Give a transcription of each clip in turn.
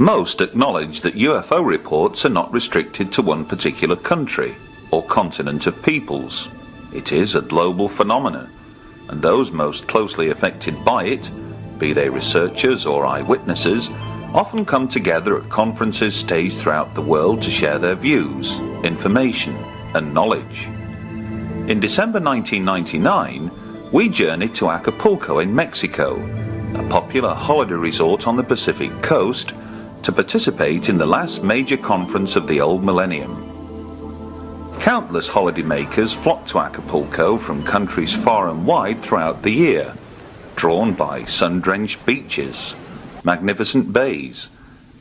Most acknowledge that UFO reports are not restricted to one particular country or continent of peoples. It is a global phenomenon, and those most closely affected by it, be they researchers or eyewitnesses, often come together at conferences staged throughout the world to share their views, information, and knowledge. In December 1999, we journeyed to Acapulco in Mexico, a popular holiday resort on the Pacific coast, to participate in the last major conference of the old millennium. Countless holidaymakers flock to Acapulco from countries far and wide throughout the year, drawn by sun-drenched beaches, magnificent bays,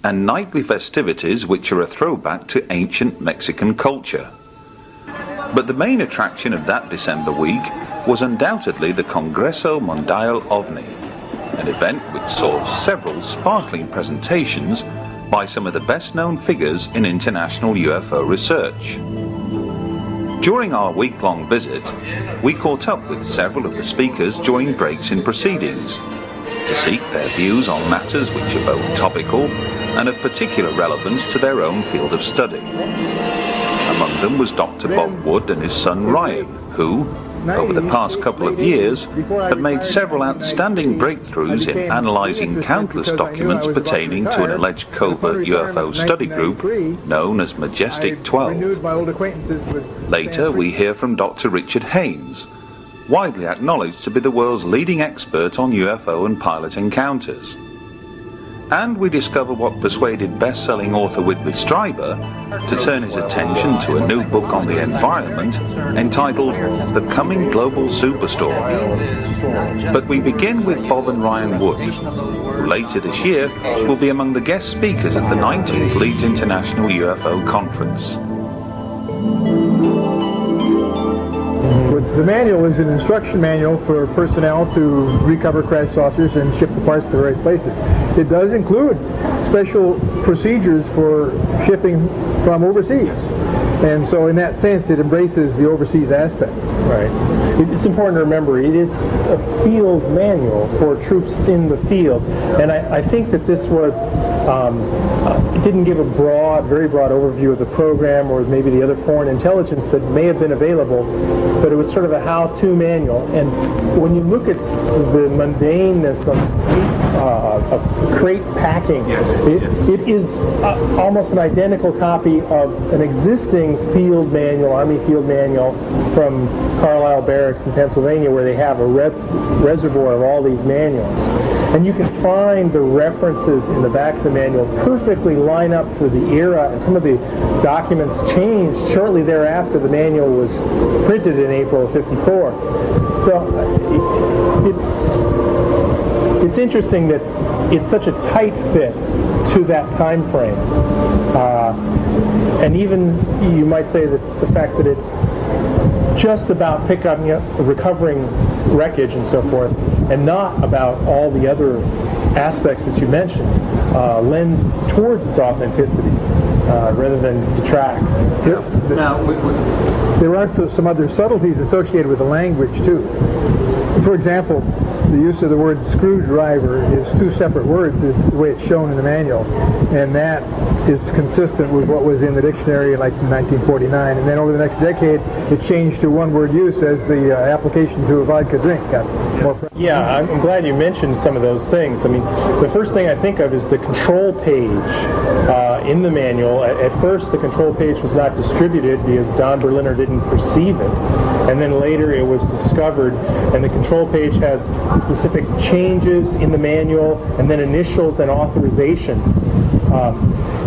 and nightly festivities which are a throwback to ancient Mexican culture. But the main attraction of that December week was undoubtedly the Congreso Mundial OVNI, an event which saw several sparkling presentations by some of the best-known figures in international UFO research. During our week-long visit, we caught up with several of the speakers during breaks in proceedings to seek their views on matters which are both topical and of particular relevance to their own field of study. Among them was Dr. Bob Wood and his son Ryan, who, over the past couple of years, have made several outstanding breakthroughs in analyzing countless documents pertaining to an alleged covert UFO study group known as Majestic 12. Later, we hear from Dr. Richard Haynes, widely acknowledged to be the world's leading expert on UFO and pilot encounters. And we discover what persuaded best-selling author Whitley Strieber to turn his attention to a new book on the environment entitled The Coming Global Superstorm. But we begin with Bob and Ryan Wood, who later this year will be among the guest speakers at the 19th Leeds International UFO Conference. The manual is an instruction manual for personnel to recover crash saucers and ship the parts to various places. It does include special procedures for shipping from overseas. And so in that sense, it embraces the overseas aspect. Right. It's important to remember it is a field manual for troops in the field. And I think that this was, it didn't give a very broad overview of the program or maybe the other foreign intelligence that may have been available, but it was sort of a how-to manual. And when you look at the mundaneness of crate packing, it is almost an identical copy of an existing field manual, Army field manual from Carlisle Barracks in Pennsylvania, where they have a reservoir of all these manuals. And you can find the references in the back of the manual perfectly line up for the era, and some of the documents changed shortly thereafter the manual was printed in April of '54. So it's interesting that it's such a tight fit to that time frame. And even you might say that the fact that it's just about picking up, recovering wreckage and so forth, and not about all the other aspects that you mentioned, lends towards its authenticity rather than detracts. There are some other subtleties associated with the language too. For example, the use of the word screwdriver is two separate words, is the way it's shown in the manual, and that is consistent with what was in the dictionary like in 1949. And then over the next decade, it changed to one-word use as the application to a vodka drink got more. Yeah, I'm glad you mentioned some of those things. I mean, the first thing I think of is the control page in the manual. At first, the control page was not distributed because Don Berliner didn't perceive it, and then later it was discovered, and the control page has specific changes in the manual, and then initials and authorizations.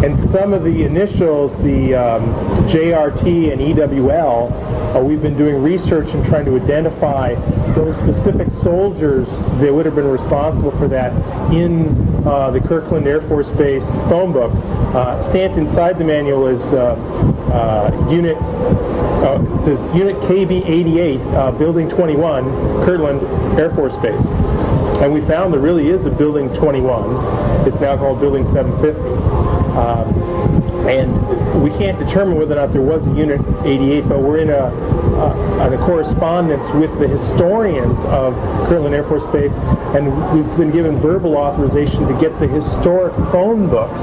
And some of the initials, the JRT and EWL, we've been doing research and trying to identify those specific soldiers that would have been responsible for that in the Kirkland Air Force Base phone book. Stamped inside the manual is Unit KB88, Building 21, Kirtland Air Force Base. And we found there really is a Building 21. It's now called Building 750. And we can't determine whether or not there was a Unit 88, but we're in a the correspondence with the historians of Kirtland Air Force Base, and we've been given verbal authorization to get the historic phone books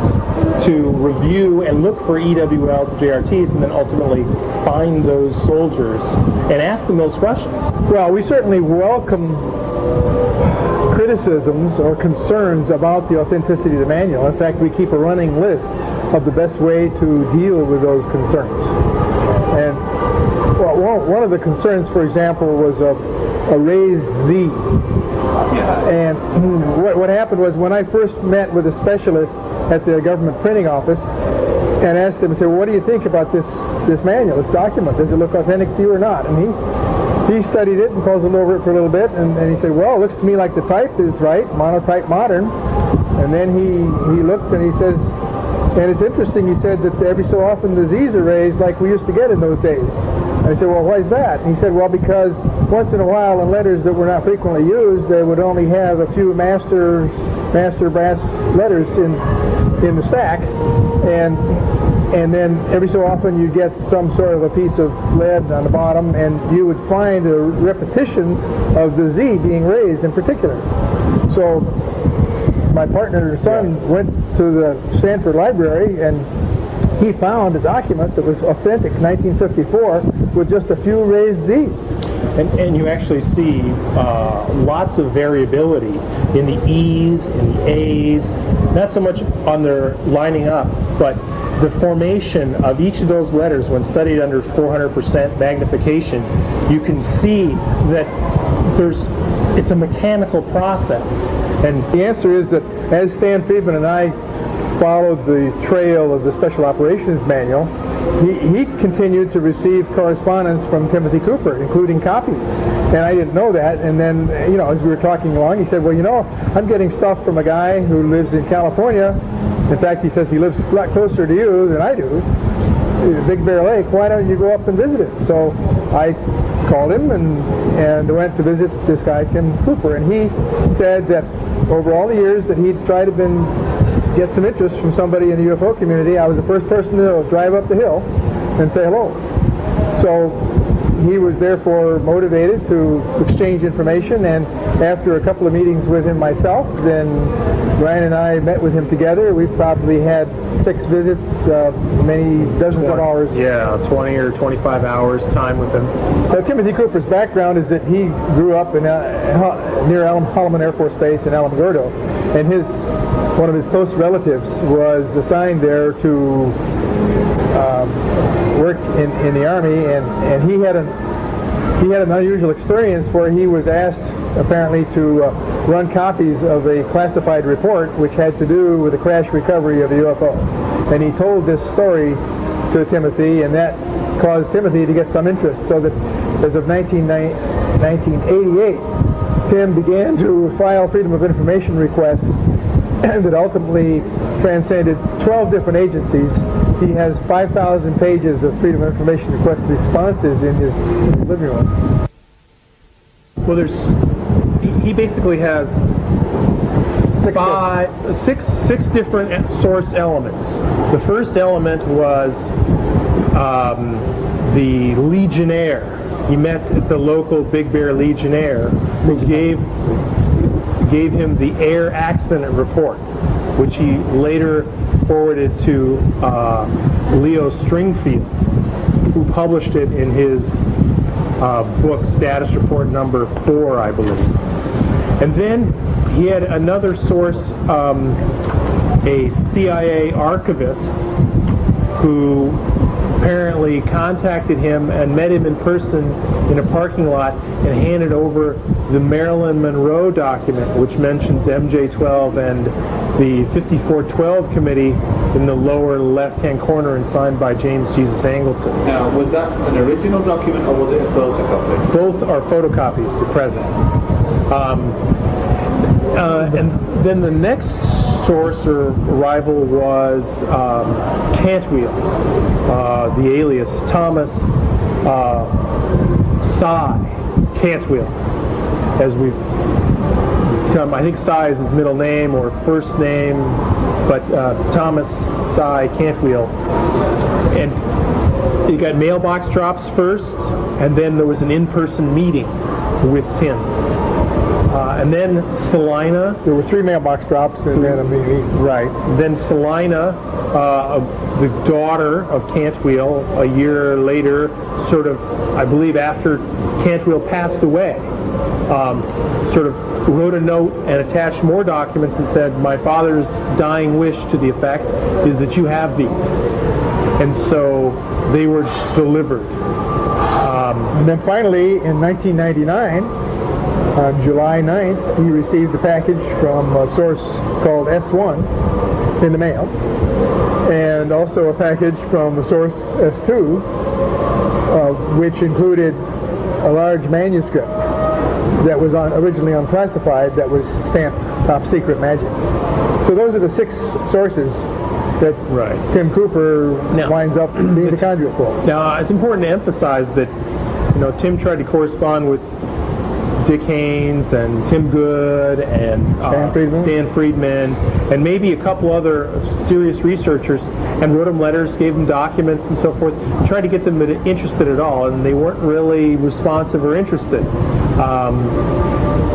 to review and look for EWLs, JRTs, and then ultimately find those soldiers and ask them those questions. Well, we certainly welcome criticisms or concerns about the authenticity of the manual. In fact, we keep a running list of the best way to deal with those concerns. And well, one of the concerns, for example, was a raised Z. And what happened was, when I first met with a specialist at the government printing office and asked him, said, well, what do you think about this manual, this document? Does it look authentic to you or not? And he studied it and puzzled over it for a little bit, and he said, well, it looks to me like the type is right, monotype modern. And then he looked and he says, and it's interesting, he said, that every so often the Z's are raised like we used to get in those days. And I said, well, why is that? And he said, well, because once in a while in letters that were not frequently used, they would only have a few master brass letters in the stack, and then every so often you get some sort of a piece of lead on the bottom, and you would find a repetition of the Z being raised in particular. So my partner's son went to the Stanford Library, and he found a document that was authentic, 1954, with just a few raised Z's. And you actually see lots of variability in the E's, in the A's, not so much on their lining up, but the formation of each of those letters when studied under 400% magnification. You can see that it's a mechanical process. And the answer is that as Stan Friedman and I followed the trail of the Special Operations Manual, he continued to receive correspondence from Timothy Cooper, including copies. And I didn't know that. And then, as we were talking along, he said, well, I'm getting stuff from a guy who lives in California. In fact, he says he lives a lot closer to you than I do, Big Bear Lake. Why don't you go up and visit him? So I called him and went to visit this guy, Tim Cooper. And he said that over all the years that he'd tried to get some interest from somebody in the UFO community, I was the first person to drive up the hill and say hello. So he was therefore motivated to exchange information, and after a couple of meetings with him myself, then Ryan and I met with him together. We probably had 6 visits, many dozens of hours. Yeah, 20 or 25 hours time with him. Timothy Cooper's background is that he grew up in near Holloman Air Force Base in Alamogordo, and one of his close relatives was assigned there to work in the Army, and he had an unusual experience where he was asked apparently to run copies of a classified report which had to do with the crash recovery of a UFO. And he told this story to Timothy, and that caused Timothy to get some interest, so that as of 1988, Tim began to file Freedom of Information requests that ultimately transcended 12 different agencies. He has 5,000 pages of Freedom of Information request responses in his living room. Well, he basically has six different source elements. The first element was the Legionnaire. He met at the local Big Bear Legionnaire, who gave him the air accident report, which he later forwarded to Leo Stringfield, who published it in his book Status Report number 4, I believe. And then he had another source, a CIA archivist, who apparently contacted him and met him in person in a parking lot and handed over the Marilyn Monroe document, which mentions MJ-12 and the 5412 committee in the lower left-hand corner and signed by James Jesus Angleton. Now, was that an original document or was it a photocopy? Both are photocopies at present. And then the next source or rival was Cantwheel, the alias Thomas Cy Cantwheel, as we've come. I think Cy is his middle name or first name, but Thomas Cy Cantwheel. And You got mailbox drops first, and then there was an in-person meeting with Tim. And then Salina. There were 3 mailbox drops and then a meeting. Right. Then Salina, the daughter of Cantwell, a year later, sort of, I believe after Cantwell passed away, sort of wrote a note and attached more documents that said, my father's dying wish to the effect is that you have these. And so they were delivered. And then finally, in 1999, on July 9th, he received a package from a source called S1 in the mail, and also a package from the source S2, which included a large manuscript that was originally unclassified, that was stamped Top Secret Magic. So those are the 6 sources that Tim Cooper winds up being the conduit for. Now, it's important to emphasize that, Tim tried to correspond with Dick Haynes and Tim Good and Stan Friedman and maybe a couple other serious researchers, and wrote them letters, gave them documents and so forth, tried to get them interested at all, and they weren't really responsive or interested.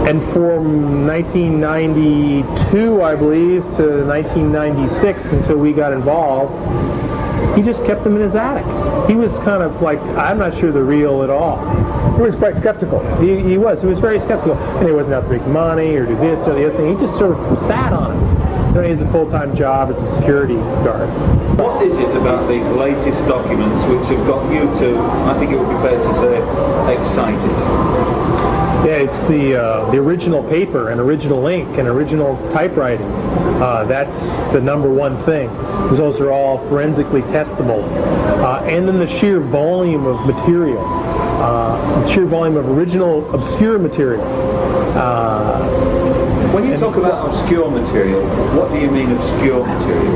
And from 1992, I believe, to 1996, until we got involved, he just kept them in his attic. He was kind of like, I'm not sure they're real at all. He was quite skeptical. He was very skeptical. And he wasn't out to make money or do this or the other thing. He just sort of sat on it. He has a full-time job as a security guard. What is it about these latest documents which have got you to, I think it would be fair to say, excited? Yeah, it's the original paper and original ink and original typewriting. That's the number one thing, because those are all forensically testable. And then the sheer volume of material, the sheer volume of original obscure material. When you talk about obscure material, what do you mean obscure material?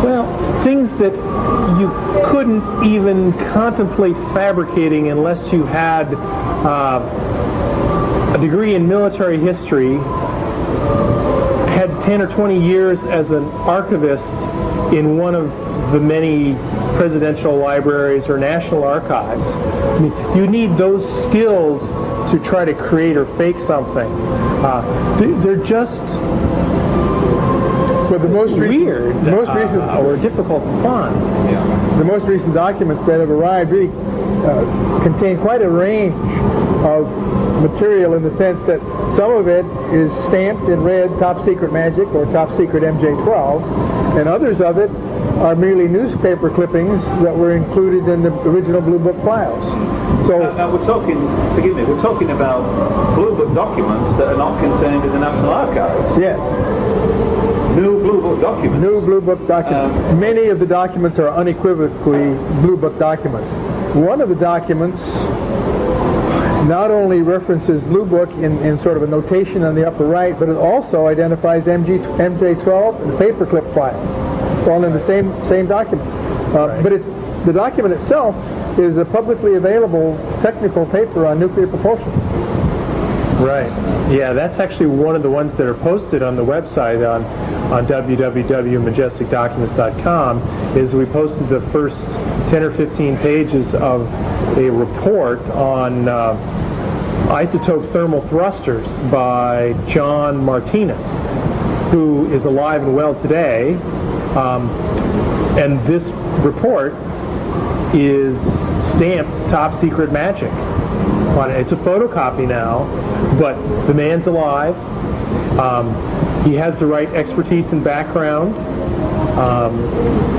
Well, things that you couldn't even contemplate fabricating unless you had a degree in military history, had 10 or 20 years as an archivist in one of the many presidential libraries or national archives. I mean, you need those skills to try to create or fake something. They're just the most weird, recent or difficult to find. Yeah. The most recent documents that have arrived really contain quite a range of material, in the sense that some of it is stamped in red Top Secret Magic or Top Secret MJ12, and others of it are merely newspaper clippings that were included in the original Blue Book files. So now we're talking, forgive me, we're talking about Blue Book documents that are not contained in the National Archives. yes, New Blue Book documents. new Blue Book documents. Many of the documents are unequivocally Blue Book documents. One of the documents not only references Blue Book in sort of a notation on the upper right, but it also identifies MJ12 and paperclip files, all in the same document. But the document itself is a publicly available technical paper on nuclear propulsion. Right. Yeah, that's actually one of the ones that are posted on the website on www.majesticdocuments.com. Is we posted the first 10 or 15 pages of a report on isotope thermal thrusters by John Martinez, who is alive and well today. And this report is stamped Top Secret Magic. It's a photocopy now, but the man's alive. He has the right expertise and background.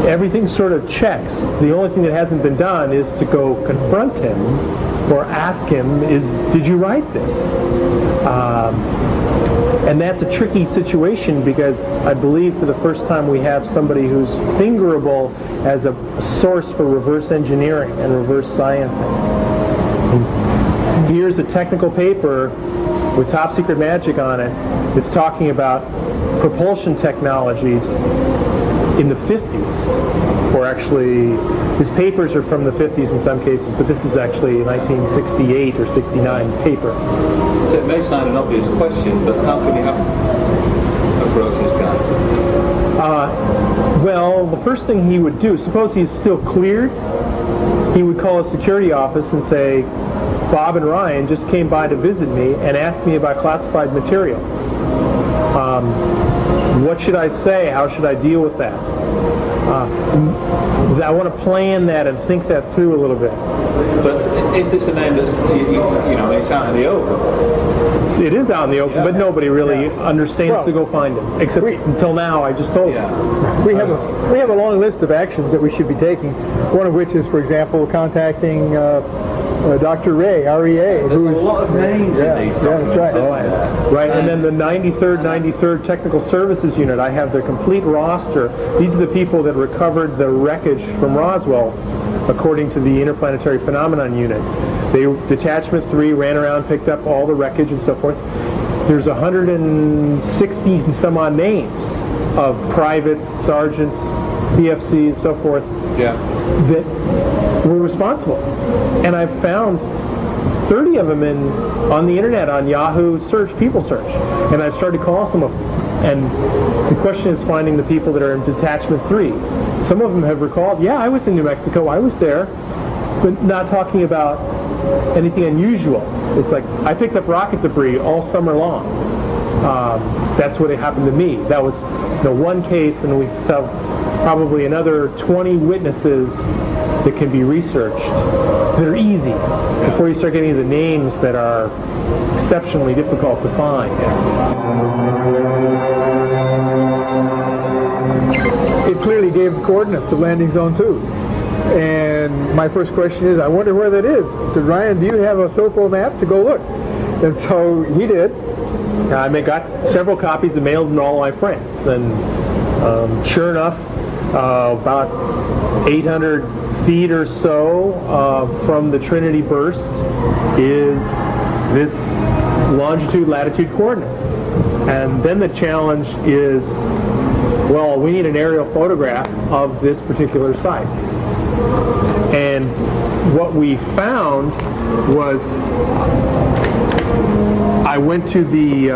Everything sort of checks. The only thing that hasn't been done is to go confront him or ask him, did you write this? And that's a tricky situation, because I believe for the first time we have somebody who's fingerable as a source for reverse engineering and reverse sciencing. Here's a technical paper with Top Secret Magic on it that's talking about propulsion technologies in the 50s, or actually his papers are from the 50s in some cases, but this is actually a 1968 or 69 paper. So it may sound an obvious question, but how can we approach this guy? Well, the first thing he would do, suppose he's still cleared, he would call a security office and say, Bob and Ryan just came by to visit me and asked me about classified material. What should I say? How should I deal with that? I want to plan that and think that through a little bit. But is this a name that's, it's out in the open? It is out in the open, but nobody really understands to go find it. Except until now, I just told you. We have a long list of actions that we should be taking. One of which is, for example, contacting Dr. Ray, REA. There's a lot of names in these documents, that's right. isn't there? Right, and then the 93rd Technical Services Unit, I have their complete roster. These are the people that recovered the wreckage from Roswell, according to the Interplanetary Phenomenon Unit. Detachment 3 ran around, picked up all the wreckage and so forth. There's 160 and some odd names of privates, sergeants, PFCs, so forth, that were responsible. And I've found 30 of them on the internet, on Yahoo search, people search. And I've started calling some of them. And the question is finding the people that are in Detachment 3. Some of them have recalled, yeah, I was in New Mexico, I was there, but not talking about anything unusual. It's like, I picked up rocket debris all summer long. That's what happened to me. That was the one case, and we have probably another 20 witnesses that can be researched that are easy before you start getting into the names that are exceptionally difficult to find. It clearly gave the coordinates of landing zone 2. And my first question is, I wonder where that is. I said, Ryan, do you have a topo map to go look? And so he did. I got several copies and mailed them to all my friends. And sure enough, about 800 feet or so from the Trinity burst is this longitude-latitude coordinate. And then the challenge is, well, we need an aerial photograph of this particular site. And what we found was, I went to the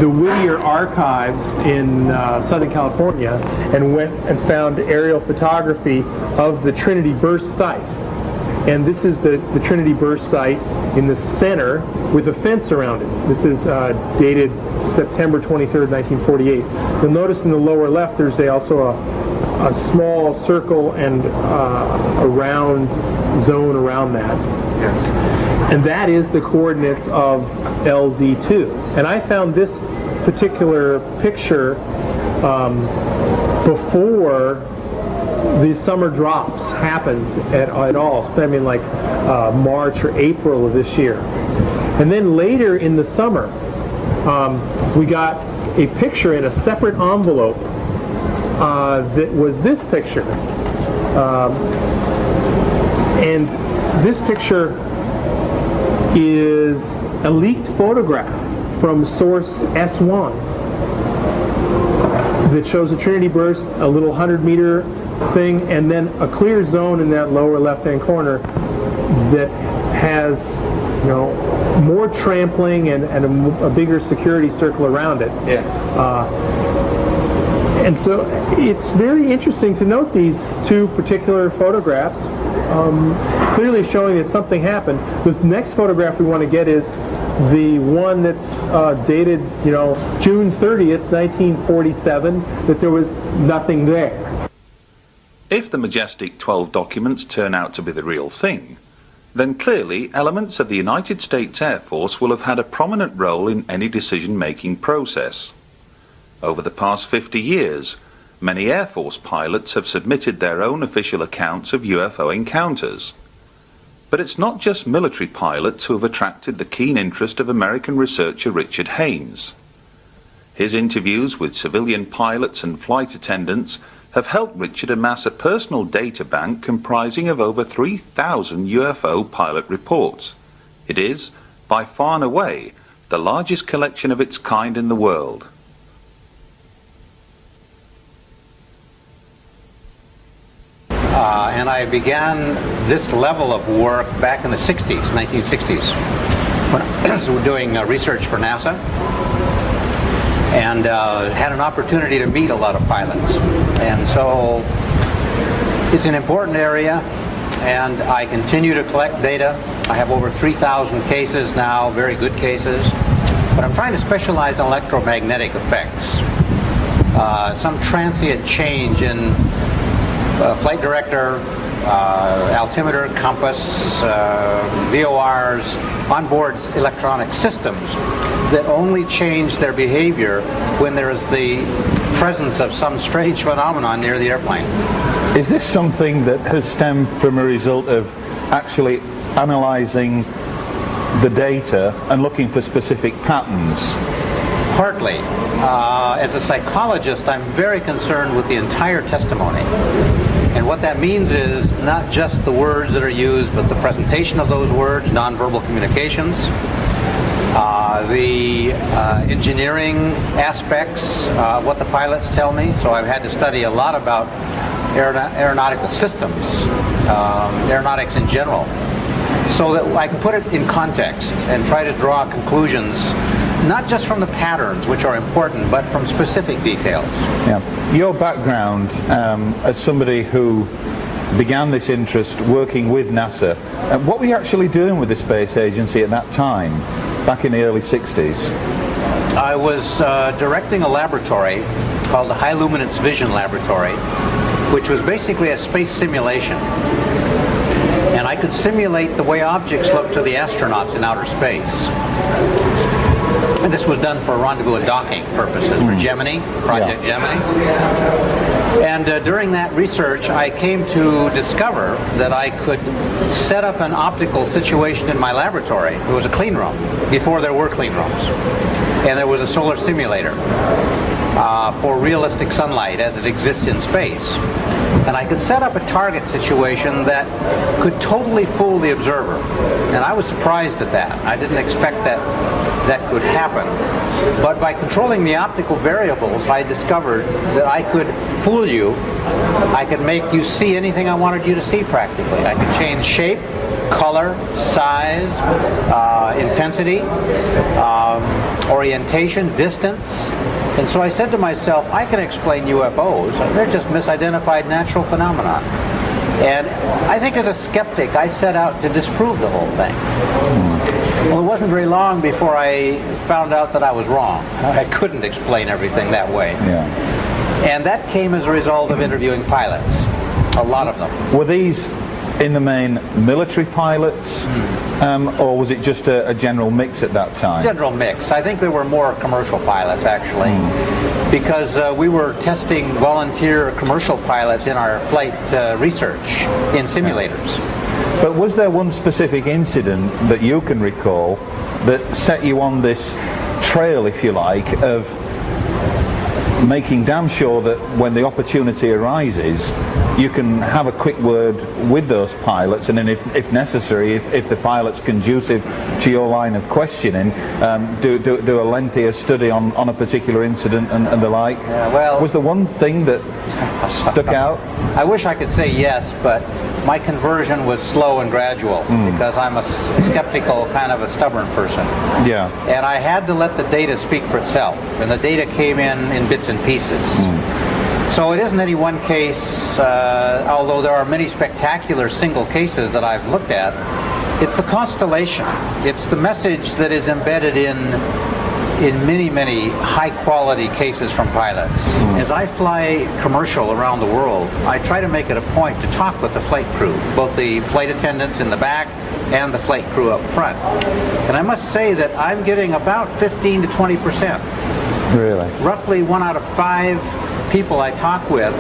Whittier Archives in Southern California and went and found aerial photography of the Trinity burst site. And this is the Trinity burst site in the center with a fence around it. This is dated September 23rd, 1948. You'll notice in the lower left there's also a small circle and a round zone around that. And that is the coordinates of LZ2. And I found this particular picture before the summer drops happened at all. I mean, like March or April of this year. And then later in the summer, we got a picture in a separate envelope that was this picture. And this picture is a leaked photograph from source S1 that shows a Trinity burst, a little 100-meter thing, and then a clear zone in that lower left-hand corner that has, more trampling and a bigger security circle around it. And so it's very interesting to note these two particular photographs, clearly showing that something happened. The next photograph we want to get is the one that's dated, June 30th, 1947, that there was nothing there. If the Majestic 12 documents turn out to be the real thing, then clearly elements of the United States Air Force will have had a prominent role in any decision-making process. Over the past 50 years, many Air Force pilots have submitted their own official accounts of UFO encounters. But it's not just military pilots who have attracted the keen interest of American researcher Richard Haynes. His interviews with civilian pilots and flight attendants have helped Richard amass a personal data bank comprising of over 3,000 UFO pilot reports. It is, by far and away, the largest collection of its kind in the world. And I began this level of work back in the 60s, 1960s, when I was doing research for NASA, and had an opportunity to meet a lot of pilots. And so it's an important area. and I continue to collect data. I have over 3,000 cases now, very good cases. But I'm trying to specialize in electromagnetic effects. Some transient change in flight director, altimeter, compass, VORs, onboard electronic systems that only change their behavior when there is the presence of some strange phenomenon near the airplane. Is this something that has stemmed from a result of actually analyzing the data and looking for specific patterns? Partly. As a psychologist, I'm very concerned with the entire testimony. And what that means is not just the words that are used, but the presentation of those words, nonverbal communications, the engineering aspects of what the pilots tell me. So I've had to study a lot about aeronautical systems, aeronautics in general, so that I can put it in context and try to draw conclusions, not just from the patterns, which are important, but from specific details. Yeah. Your background as somebody who began this interest working with NASA, what were you actually doing with the space agency at that time, back in the early 60s? I was directing a laboratory called the High Luminance Vision Laboratory, which was basically a space simulation. And I could simulate the way objects look to the astronauts in outer space. And this was done for rendezvous and docking purposes, for Gemini, Project Gemini. And during that research, I came to discover that I could set up an optical situation in my laboratory. It was a clean room, before there were clean rooms. And there was a solar simulator for realistic sunlight as it exists in space. And I could set up a target situation that could totally fool the observer. And I was surprised at that. I didn't expect that that could happen. But by controlling the optical variables, I discovered that I could fool you. I could make you see anything I wanted you to see practically. I could change shape, color, size, intensity, orientation, distance. And so I said to myself, I can explain UFOs. They're just misidentified natural phenomena. And I think as a skeptic, I set out to disprove the whole thing. Well, it wasn't very long before I found out that I was wrong. I couldn't explain everything that way. Yeah. And that came as a result of interviewing pilots, a lot of them. Were these in the main military pilots, or was it just a general mix at that time? General mix. I think there were more commercial pilots, actually, because we were testing volunteer commercial pilots in our flight research in simulators. But was there one specific incident that you can recall that set you on this trail, if you like, of making damn sure that when the opportunity arises, you can have a quick word with those pilots, and then if necessary, if the pilot's conducive to your line of questioning, do a lengthier study on a particular incident and the like? Yeah, well, was there one thing that stuck out? I wish I could say yes, but my conversion was slow and gradual, because I'm a skeptical, kind of a stubborn person. Yeah. And I had to let the data speak for itself, and the data came in bits and pieces. So it isn't any one case, although there are many spectacular single cases that I've looked at. It's the constellation. It's the message that is embedded in many, many high-quality cases from pilots. As I fly commercial around the world, I try to make it a point to talk with the flight crew, both the flight attendants in the back and the flight crew up front. And I must say that I'm getting about 15 to 20%. Really? Roughly 1 out of 5 people I talk with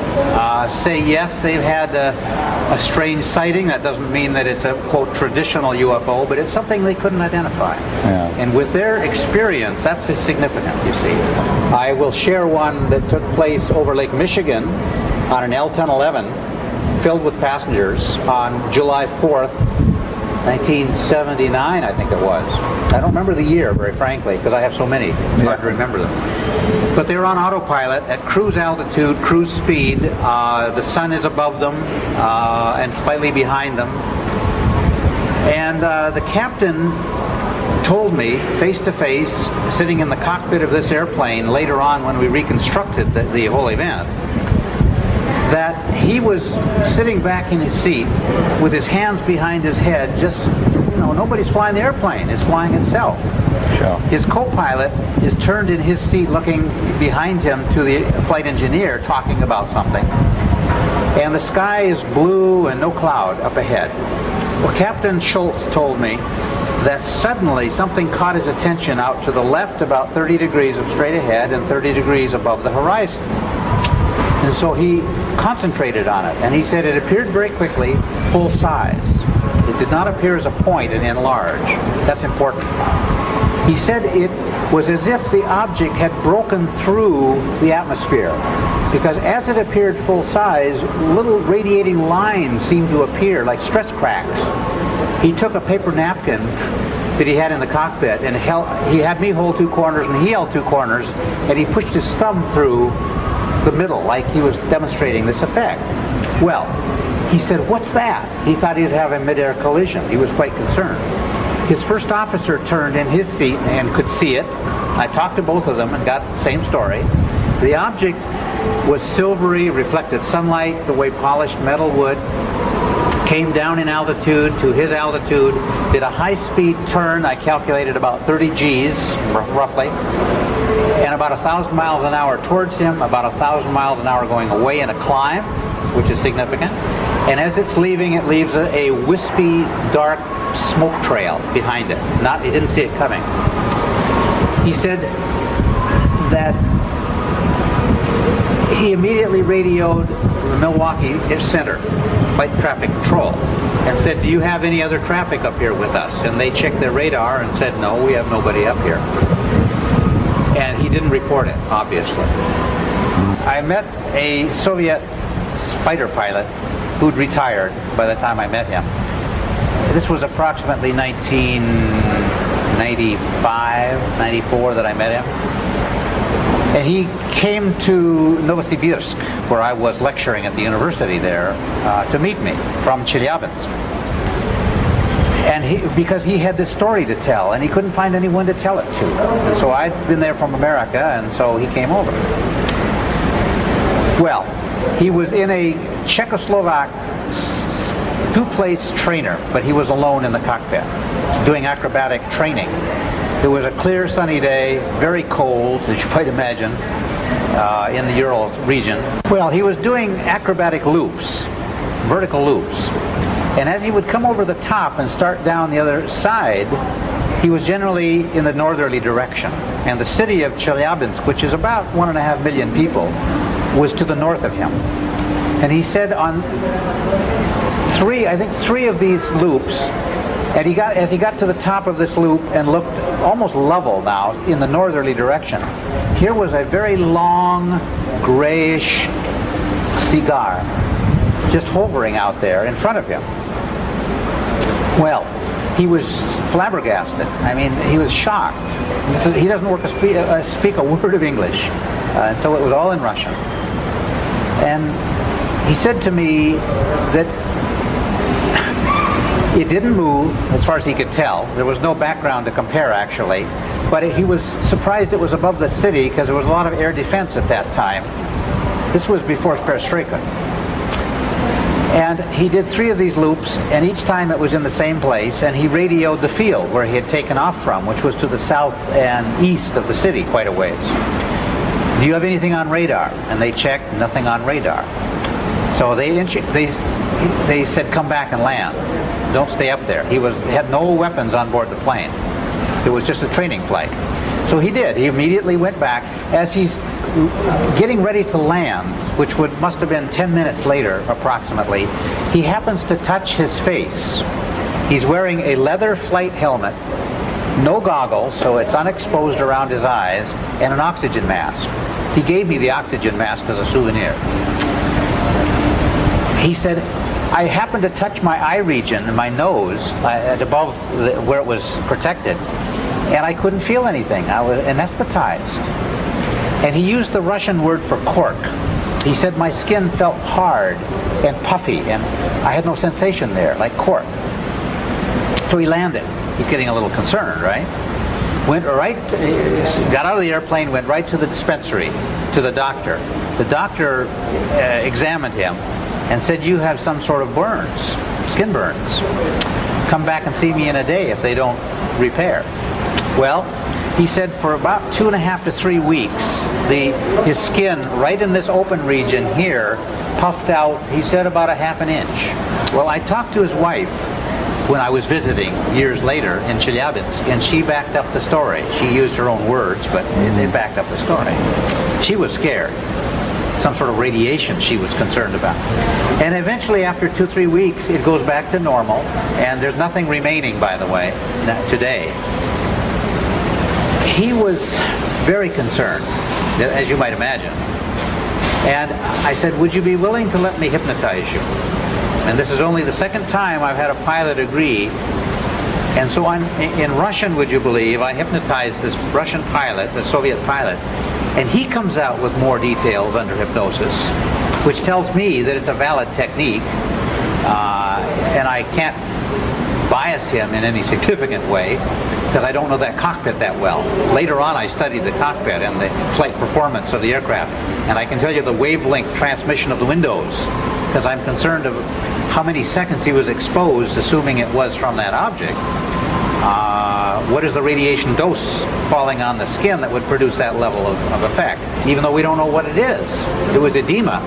say yes, they've had a strange sighting. That doesn't mean that it's a, quote, traditional UFO, but it's something they couldn't identify. Yeah. And with their experience, that's significant, you see. I will share one that took place over Lake Michigan on an L-1011 filled with passengers on July 4th, 1979, I think it was. I don't remember the year, very frankly, because I have so many. It's hard to remember them. But they were on autopilot at cruise altitude, cruise speed. The sun is above them and slightly behind them. And the captain told me, face to face, sitting in the cockpit of this airplane later on when we reconstructed the whole event, that he was sitting back in his seat with his hands behind his head, just, you know, nobody's flying the airplane, it's flying itself. Sure. His co-pilot is turned in his seat looking behind him to the flight engineer talking about something. And the sky is blue and no cloud up ahead. Well, Captain Schultz told me that suddenly something caught his attention out to the left about 30 degrees of straight ahead and 30 degrees above the horizon. And so he concentrated on it, and he said it appeared very quickly full size. It did not appear as a point and enlarge. That's important. He said it was as if the object had broken through the atmosphere, because as it appeared full size, little radiating lines seemed to appear like stress cracks. He took a paper napkin that he had in the cockpit, and he had me hold two corners and he held two corners, and he pushed his thumb through the middle like he was demonstrating this effect. Well, he said, "What's that?" He thought he'd have a mid-air collision. He was quite concerned. His first officer turned in his seat and could see it. I talked to both of them and got the same story. The object was silvery, reflected sunlight the way polished metal would, came down in altitude to his altitude, did a high-speed turn, I calculated about 30 Gs, roughly, and about 1,000 miles an hour towards him, about 1,000 miles an hour going away in a climb, which is significant. And as it's leaving, it leaves a wispy, dark smoke trail behind it. He didn't see it coming. He said that he immediately radioed the Milwaukee center, flight traffic control, and said, "Do you have any other traffic up here with us?" And they checked their radar and said, "No, we have nobody up here." And he didn't report it, obviously. I met a Soviet fighter pilot who'd retired by the time I met him. This was approximately 1995, 94 that I met him. And he came to Novosibirsk, where I was lecturing at the university there, to meet me from Chelyabinsk. And because he had this story to tell, and he couldn't find anyone to tell it to. And so I'd been there from America, and so he came over. Well, he was in a Czechoslovak two-place trainer, but he was alone in the cockpit, doing acrobatic training. It was a clear, sunny day, very cold, as you might imagine, in the Ural region. Well, he was doing acrobatic loops, vertical loops. And as he would come over the top and start down the other side, he was generally in the northerly direction. And the city of Chelyabinsk, which is about 1.5 million people, was to the north of him. And he said on three of these loops, and as he got to the top of this loop and looked almost level now in the northerly direction, here was a very long, grayish cigar just hovering out there in front of him. Well, he was flabbergasted. I mean, he was shocked. He doesn't speak a word of English, and so it was all in Russian. And he said to me that it didn't move, as far as he could tell. There was no background to compare, actually. But he was surprised it was above the city, because there was a lot of air defense at that time. This was before Perestroika. And he did 3 of these loops, and each time it was in the same place, and he radioed the field where he had taken off from, which was to the south and east of the city, quite a ways. "Do you have anything on radar?" And they checked, nothing on radar. So they said, "Come back and land. Don't stay up there." He had no weapons on board the plane. It was just a training flight. So he did. He immediately went back. As he's getting ready to land, which must have been 10 minutes later, approximately, he happens to touch his face. He's wearing a leather flight helmet, no goggles, so it's unexposed around his eyes, and an oxygen mask. He gave me the oxygen mask as a souvenir. He said, "I happened to touch my eye region, my nose, above where it was protected, and I couldn't feel anything. I was anesthetized." And he used the Russian word for cork. He said, "My skin felt hard and puffy, and I had no sensation there, like cork." So he landed. He's getting a little concerned, right? got out of the airplane, went right to the dispensary, to the doctor. The doctor examined him and said, "You have some sort of burns, skin burns. Come back and see me in a day if they don't repair." Well, he said for about 2.5 to 3 weeks, his skin right in this open region here puffed out, he said, about 1/2 inch. Well, I talked to his wife when I was visiting years later in Chelyabinsk, and she backed up the story. She used her own words, but it backed up the story. She was scared. Some sort of radiation she was concerned about. And eventually, after 2-3 weeks, it goes back to normal, and there's nothing remaining, by the way, today. He was very concerned, as you might imagine. And I said, "Would you be willing to let me hypnotize you?" And this is only the second time I've had a pilot agree. And so in Russian, would you believe, I hypnotized this Russian pilot, the Soviet pilot, and he comes out with more details under hypnosis, which tells me that it's a valid technique, and I can't bias him in any significant way, because I don't know that cockpit that well. Later on, I studied the cockpit and the flight performance of the aircraft, and I can tell you the wavelength transmission of the windows, because I'm concerned of how many seconds he was exposed, assuming it was from that object. What is the radiation dose falling on the skin that would produce that level of effect, even though we don't know what it is. It was edema.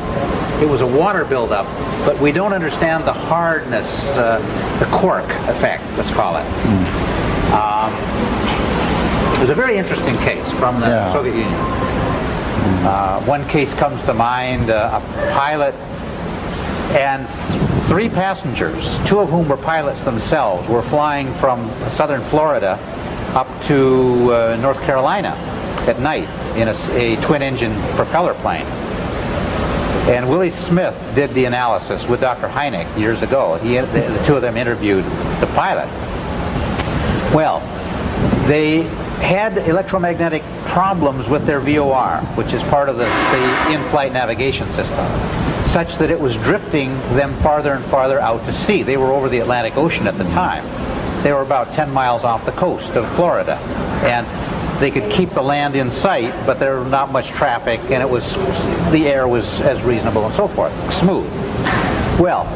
It was a water buildup, but we don't understand the hardness, the cork effect, let's call it. It was a very interesting case from the Soviet Union. One case comes to mind, a pilot and 3 passengers, 2 of whom were pilots themselves, were flying from southern Florida up to North Carolina at night in a twin-engine propeller plane. And Willie Smith did the analysis with Dr. Hynek years ago. The 2 of them interviewed the pilot. Well, they had electromagnetic problems with their VOR, which is part of the in-flight navigation system, such that it was drifting them farther and farther out to sea. They were over the Atlantic Ocean at the time. They were about 10 miles off the coast of Florida, and they could keep the land in sight, but there was not much traffic, and the air was as reasonable and so forth, smooth. Well,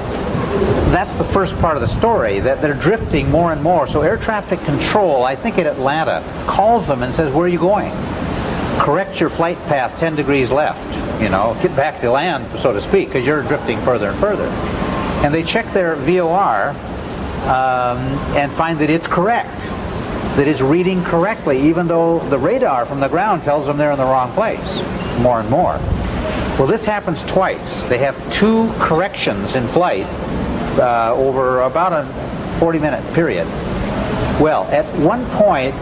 that's the first part of the story, that they're drifting more and more. So air traffic control, I think in Atlanta, calls them and says, "Where are you going? Correct your flight path 10 degrees left. You know, get back to land, so to speak, because you're drifting further and further." And they check their VOR and find that it's correct, that it's reading correctly, even though the radar from the ground tells them they're in the wrong place more and more. Well, this happens twice. They have 2 corrections in flight over about a 40-minute period. Well, at one point,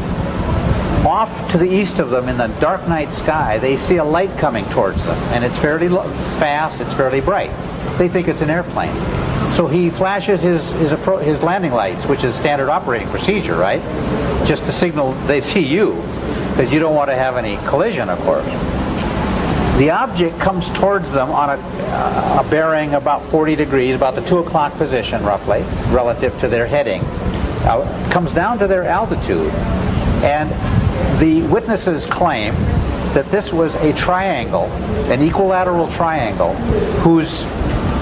off to the east of them in the dark night sky, they see a light coming towards them, and it's fairly fast, it's fairly bright. They think it's an airplane. So he flashes his landing lights, which is standard operating procedure, right? Just to signal they see you, because you don't want to have any collision, of course. The object comes towards them on a bearing about 40 degrees, about the 2 o'clock position, roughly, relative to their heading. Comes down to their altitude, and the witnesses claim that this was a triangle, an equilateral triangle, whose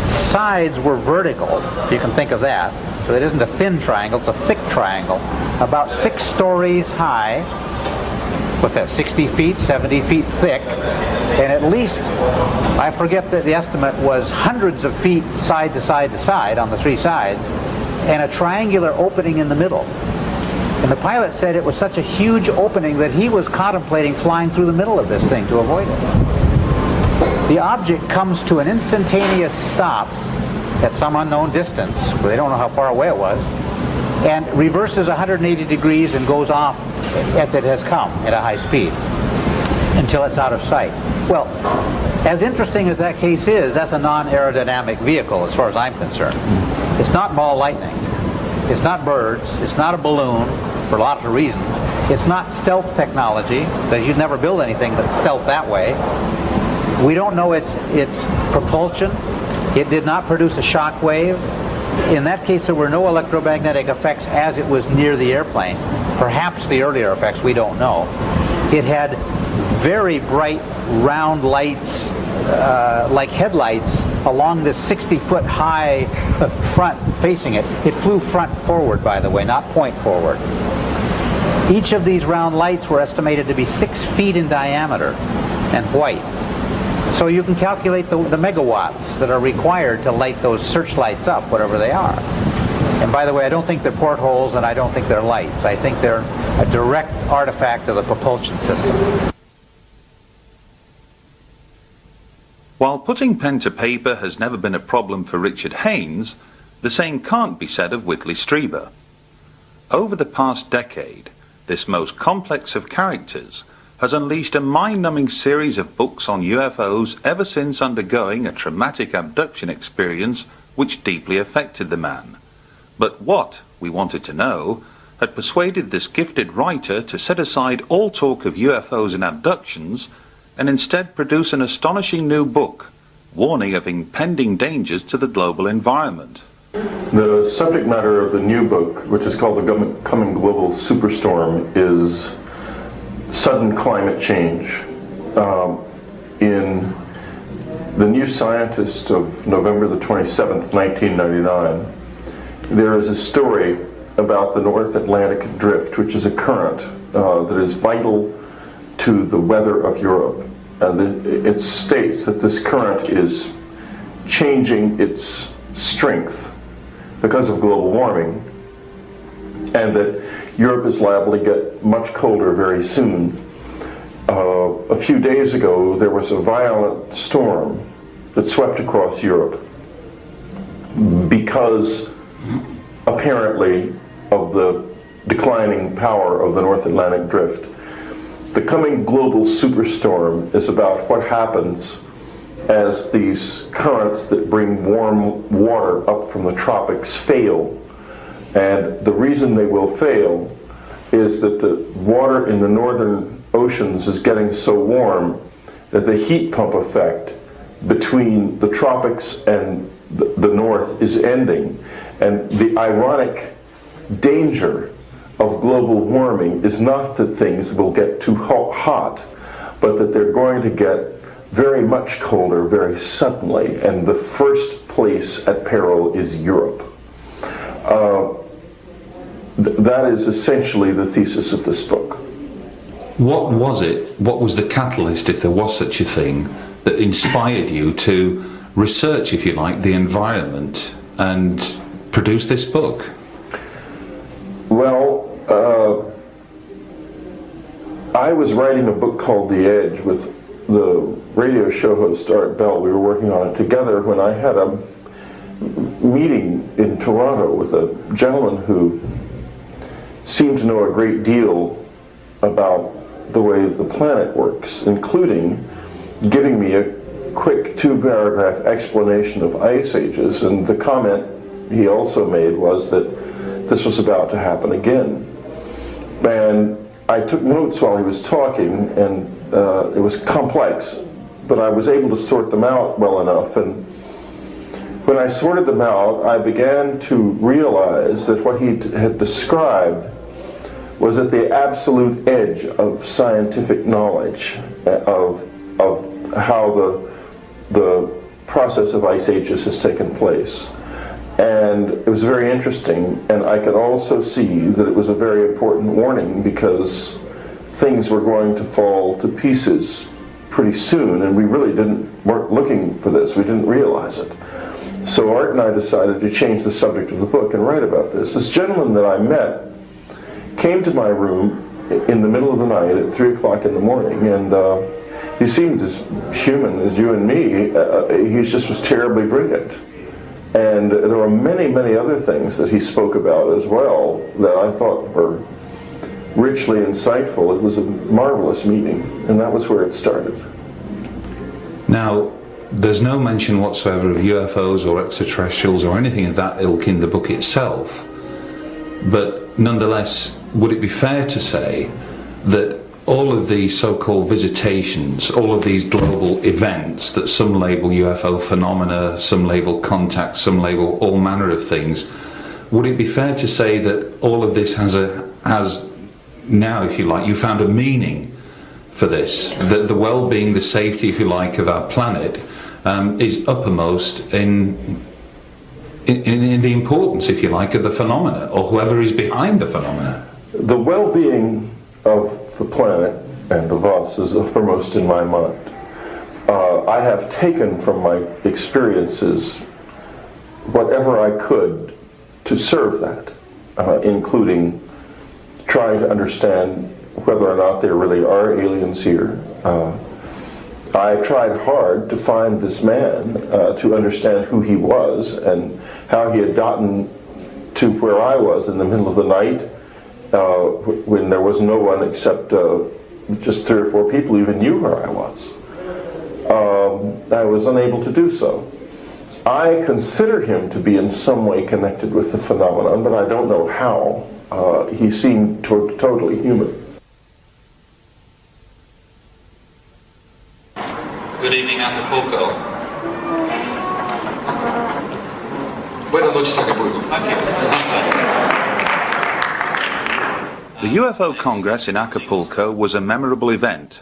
sides were vertical. You can think of that. So it isn't a thin triangle, it's a thick triangle, about 6 stories high. What's that, 60 feet, 70 feet thick, and at least, I forget that the estimate was hundreds of feet side to side to side on the 3 sides, and a triangular opening in the middle. And the pilot said it was such a huge opening that he was contemplating flying through the middle of this thing to avoid it. The object comes to an instantaneous stop at some unknown distance, where they don't know how far away it was, and reverses 180 degrees and goes off as it has come at a high speed until it's out of sight. Well, as interesting as that case is, that's a non-aerodynamic vehicle as far as I'm concerned. It's not ball lightning. It's not birds. It's not a balloon, for lots of reasons. It's not stealth technology, because you'd never build anything that's stealth that way. We don't know its propulsion. It did not produce a shock wave. In that case, there were no electromagnetic effects as it was near the airplane. Perhaps the earlier effects, we don't know. It had very bright round lights, like headlights, along this 60-foot high front facing it. It flew front forward, by the way, not point forward. Each of these round lights were estimated to be 6 feet in diameter and white. So you can calculate the megawatts that are required to light those searchlights up, whatever they are. And by the way, I don't think they're portholes and I don't think they're lights. I think they're a direct artifact of the propulsion system. While putting pen to paper has never been a problem for Richard Haynes, the same can't be said of Whitley Strieber. Over the past decade, this most complex of characters has unleashed a mind-numbing series of books on UFOs ever since undergoing a traumatic abduction experience which deeply affected the man. But what, we wanted to know, had persuaded this gifted writer to set aside all talk of UFOs and abductions and instead produce an astonishing new book, warning of impending dangers to the global environment. The subject matter of the new book, which is called The Coming Global Superstorm, is sudden climate change. In The New Scientist of November the 27th, 1999, there is a story about the North Atlantic Drift, which is a current that is vital to the weather of Europe. It states that this current is changing its strength because of global warming, and that Europe is liable to get much colder very soon. A few days ago, there was a violent storm that swept across Europe because, apparently, of the declining power of the North Atlantic Drift. The Coming Global Superstorm is about what happens as these currents that bring warm water up from the tropics fail. And the reason they will fail is that the water in the northern oceans is getting so warm that the heat pump effect between the tropics and the north is ending. And the ironic danger of global warming is not that things will get too hot, but that they're going to get very much colder very suddenly, and the first place at peril is Europe. That is essentially the thesis of this book. What was it, what was the catalyst, if there was such a thing, that inspired you to research, if you like, the environment and produce this book? Well, I was writing a book called The Edge with the radio show host Art Bell. We were working on it together when I had a meeting in Toronto with a gentleman who seemed to know a great deal about the way the planet works, including giving me a quick 2-paragraph explanation of ice ages, and the comment he also made was that this was about to happen again. And I took notes while he was talking, and it was complex, but I was able to sort them out well enough. And when I sorted them out, I began to realize that what he had described was at the absolute edge of scientific knowledge of how the process of ice ages has taken place. And it was very interesting, and I could also see that it was a very important warning because things were going to fall to pieces pretty soon, and we really weren't looking for this. We didn't realize it. So Art and I decided to change the subject of the book and write about this. This gentleman that I met came to my room in the middle of the night at 3 o'clock in the morning, and he seemed as human as you and me. He just was terribly brilliant. And there were many, many other things that he spoke about as well that I thought were richly insightful. It was a marvelous meeting, and that was where it started. Now, there's no mention whatsoever of UFOs or extraterrestrials or anything of that ilk in the book itself, but nonetheless, would it be fair to say that all of these so-called visitations, all of these global events that some label UFO phenomena, some label contact, some label all manner of things, would it be fair to say that all of this has now, if you like, you found a meaning for this, that the well-being, the safety, if you like, of our planet is uppermost in the importance, if you like, of the phenomena, or whoever is behind the phenomena? The well-being of the planet and of us is uppermost in my mind. I have taken from my experiences whatever I could to serve that, including trying to understand whether or not there really are aliens here. I tried hard to find this man, to understand who he was and how he had gotten to where I was in the middle of the night, when there was no one except just 3 or 4 people who even knew where I was. I was unable to do so. I consider him to be in some way connected with the phenomenon, but I don't know how. He seemed totally human. Good evening, Acapulco. Buenas noches, Acapulco. The UFO Congress in Acapulco was a memorable event,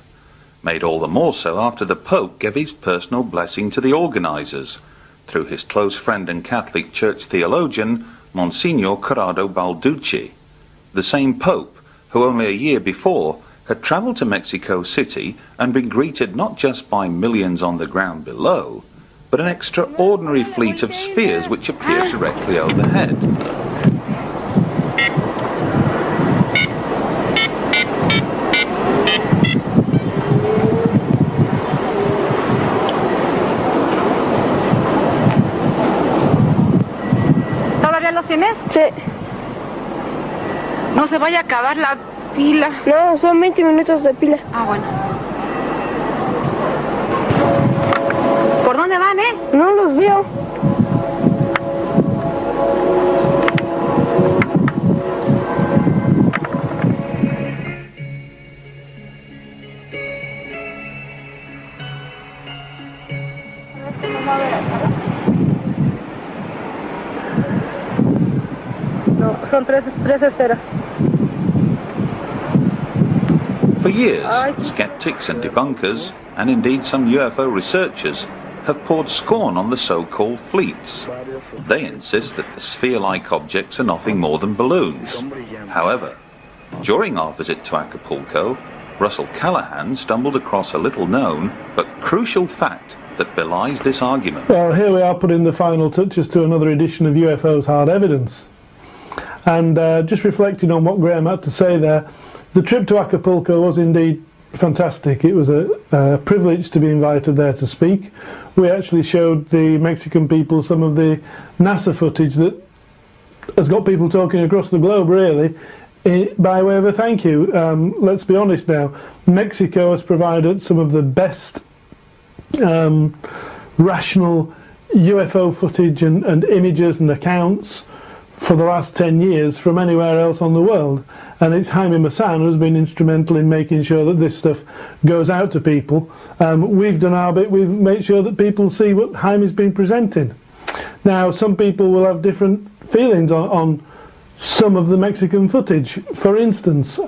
made all the more so after the Pope gave his personal blessing to the organizers, through his close friend and Catholic Church theologian, Monsignor Corrado Balducci, the same Pope who only a year before had travelled to Mexico City and been greeted not just by millions on the ground below, but an extraordinary fleet of spheres which appeared directly overhead. ¿Todavía los tienes? Sí. No se vaya a acabar la pila. No, son 20 minutos de pila. Ah, bueno. ¿Por dónde van, No los veo. No, son tres esferas. For years, skeptics and debunkers, and indeed some UFO researchers, have poured scorn on the so-called fleets. They insist that the sphere-like objects are nothing more than balloons. However, during our visit to Acapulco, Russell Callahan stumbled across a little-known but crucial fact that belies this argument. Well, here we are putting the final touches to another edition of UFO's Hard Evidence. And just reflecting on what Graham had to say there, the trip to Acapulco was indeed fantastic. It was a privilege to be invited there to speak. We actually showed the Mexican people some of the NASA footage that has got people talking across the globe, really, by way of a thank you. Let's be honest now, Mexico has provided some of the best rational UFO footage and images and accounts for the last 10 years from anywhere else on the world, and it's Jaime Maussan who's been instrumental in making sure that this stuff goes out to people. We've done our bit, we've made sure that people see what Jaime's been presenting. Now, some people will have different feelings on some of the Mexican footage. For instance,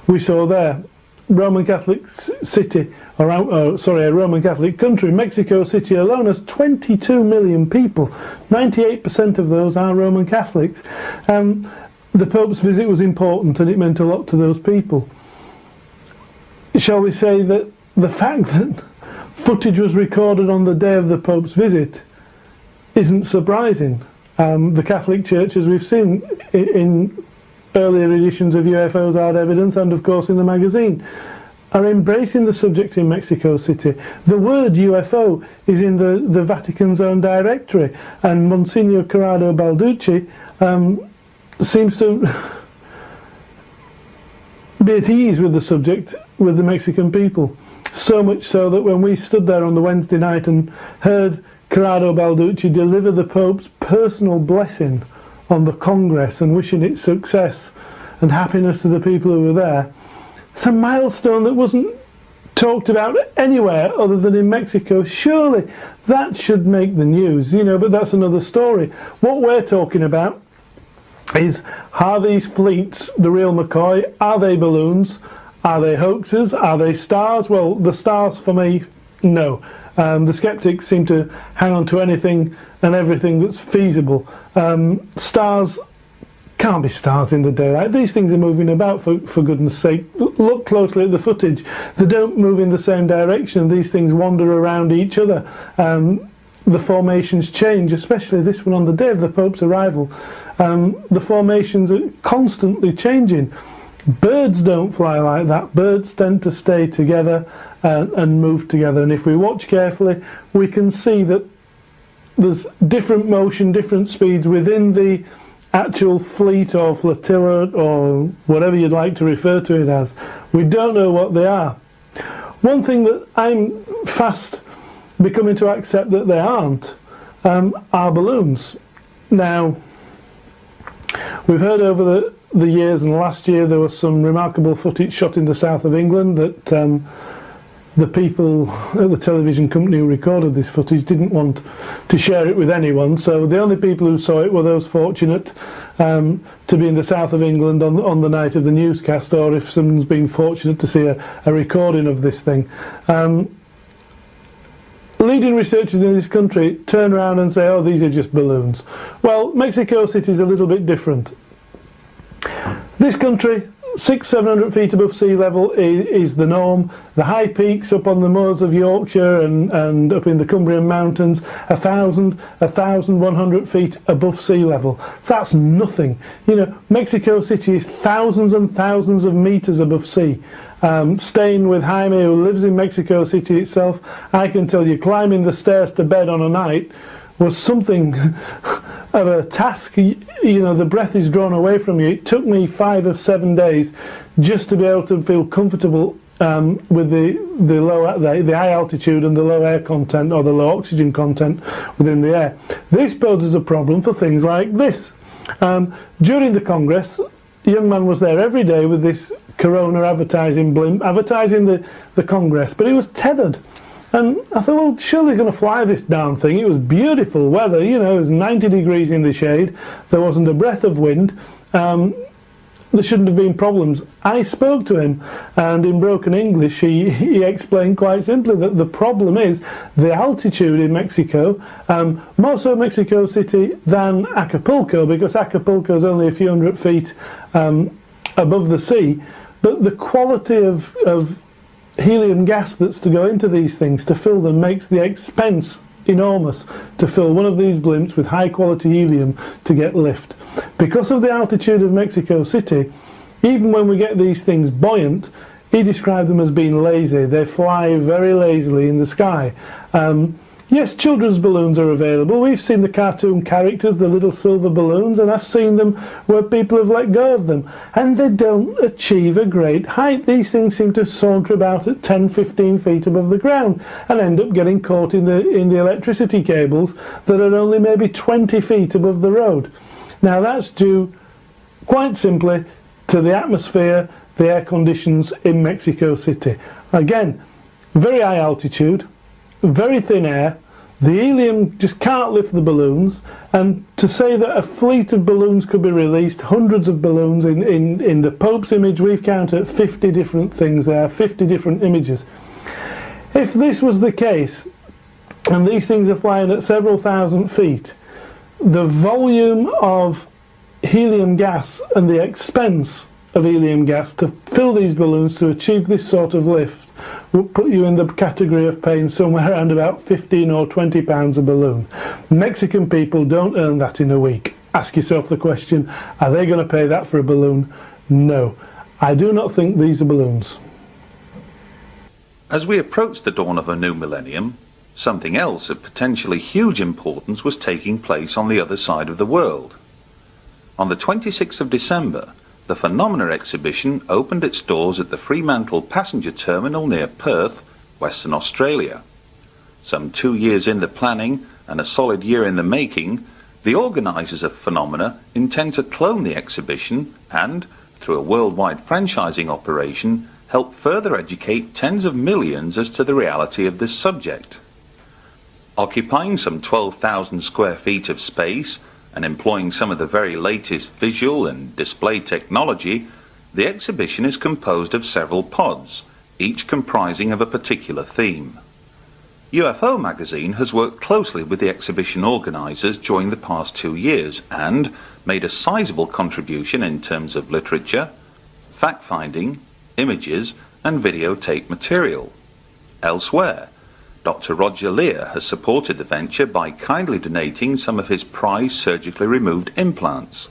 we saw there Roman Catholic city, a Roman Catholic country. Mexico City alone has 22 million people. 98% of those are Roman Catholics. The Pope's visit was important and it meant a lot to those people. Shall we say that the fact that footage was recorded on the day of the Pope's visit isn't surprising? The Catholic Church, as we've seen in earlier editions of UFO's Hard Evidence and of course in the magazine, are embracing the subject in Mexico City. The word UFO is in the Vatican's own directory, and Monsignor Corrado Balducci seems to be at ease with the subject with the Mexican people. So much so that when we stood there on the Wednesday night and heard Corrado Balducci deliver the Pope's personal blessing on the Congress and wishing it success and happiness to the people who were there, It's a milestone that wasn't talked about anywhere other than in Mexico. Surely that should make the news, you know, but that's another story. What we're talking about is, are these fleets the real McCoy? Are they balloons? Are they hoaxes? Are they stars? Well, the stars for me, no. The skeptics seem to hang on to anything and everything that's feasible. Stars can't be stars in the daylight. These things are moving about, for goodness sake. Look closely at the footage. They don't move in the same direction. These things wander around each other. The formations change, especially this one on the day of the Pope's arrival. The formations are constantly changing. Birds don't fly like that. Birds tend to stay together and move together, and if we watch carefully we can see that there's different motion, different speeds within the actual fleet or flotilla or whatever you'd like to refer to it as. We don't know what they are. One thing that I'm fast becoming to accept that they aren't are balloons. Now, we've heard over the years, and last year there was some remarkable footage shot in the south of England that the people at the television company who recorded this footage didn't want to share it with anyone, so the only people who saw it were those fortunate to be in the south of England on the night of the newscast, or if someone's been fortunate to see a recording of this thing. Leading researchers in this country turn around and say, oh, these are just balloons. Well, Mexico City is a little bit different. This country, 600-700 feet above sea level is the norm. The high peaks up on the moors of Yorkshire and up in the Cumbrian mountains, 1,100 feet above sea level. That's nothing. You know, Mexico City is thousands and thousands of meters above sea. Staying with Jaime, who lives in Mexico City itself, I can tell you climbing the stairs to bed on a night was something of a task. You know, the breath is drawn away from you. It took me 5 or 7 days just to be able to feel comfortable with the high altitude and the low air content, or the low oxygen content within the air. This poses a problem for things like this. During the Congress, a young man was there every day with this Corona advertising blimp, advertising the Congress, but he was tethered. And I thought, well, surely going to fly this darn thing. It was beautiful weather, you know, it was 90 degrees in the shade, there wasn't a breath of wind, there shouldn't have been problems. I spoke to him, and in broken English he explained quite simply that the problem is the altitude in Mexico, more so Mexico City than Acapulco, because Acapulco is only a few hundred feet above the sea, but the quality of helium gas that's to go into these things to fill them makes the expense enormous to fill one of these blimps with high quality helium to get lift. Because of the altitude of Mexico City, even when we get these things buoyant, he described them as being lazy. They fly very lazily in the sky. Yes, children's balloons are available. We've seen the cartoon characters, the little silver balloons, and I've seen them where people have let go of them, and they don't achieve a great height. These things seem to saunter about at 10-15 feet above the ground and end up getting caught in the electricity cables that are only maybe 20 feet above the road. Now that's due quite simply to the atmosphere, the air conditions in Mexico City. Again, very high altitude, very thin air, the helium just can't lift the balloons, and to say that a fleet of balloons could be released, hundreds of balloons, in the Pope's image we've counted 50 different things there, 50 different images. If this was the case, and these things are flying at several thousand feet, the volume of helium gas and the expense of helium gas to fill these balloons to achieve this sort of lift would put you in the category of paying somewhere around about 15 or 20 pounds a balloon. Mexican people don't earn that in a week. Ask yourself the question, are they going to pay that for a balloon? No. I do not think these are balloons. As we approached the dawn of a new millennium, something else of potentially huge importance was taking place on the other side of the world. On the 26th of December, the Phenomena exhibition opened its doors at the Fremantle passenger terminal near Perth, Western Australia. Some 2 years in the planning and a solid year in the making, the organisers of Phenomena intend to clone the exhibition and, through a worldwide franchising operation, help further educate tens of millions as to the reality of this subject. Occupying some 12,000 square feet of space and employing some of the very latest visual and display technology, the exhibition is composed of several pods, each comprising of a particular theme. UFO magazine has worked closely with the exhibition organisers during the past 2 years and made a sizable contribution in terms of literature, fact-finding, images and videotape material. Elsewhere, Dr. Roger Lear has supported the venture by kindly donating some of his prized surgically removed implants,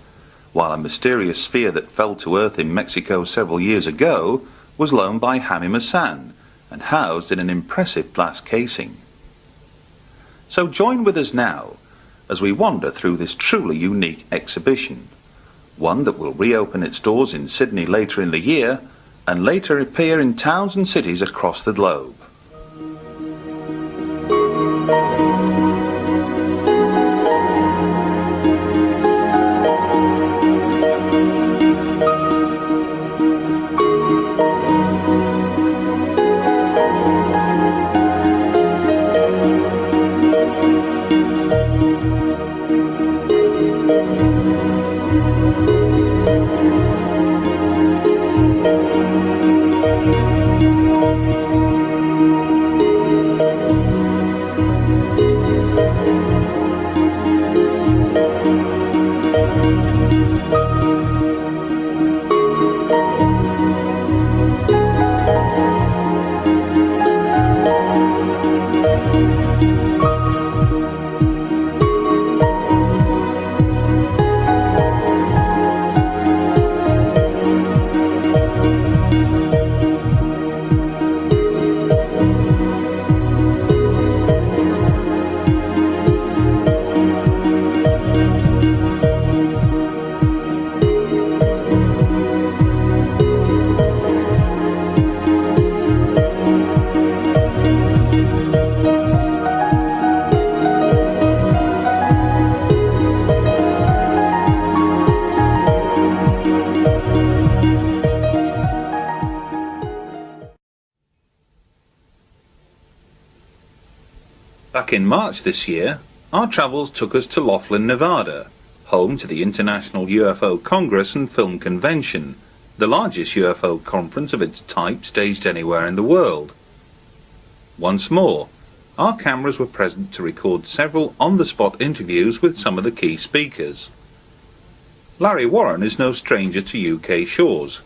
while a mysterious sphere that fell to Earth in Mexico several years ago was loaned by Jaime Maussan and housed in an impressive glass casing. So join with us now as we wander through this truly unique exhibition, one that will reopen its doors in Sydney later in the year and later appear in towns and cities across the globe. Back in March this year, our travels took us to Laughlin, Nevada, home to the International UFO Congress and Film Convention, the largest UFO conference of its type staged anywhere in the world. Once more, our cameras were present to record several on-the-spot interviews with some of the key speakers. Larry Warren is no stranger to UK shores,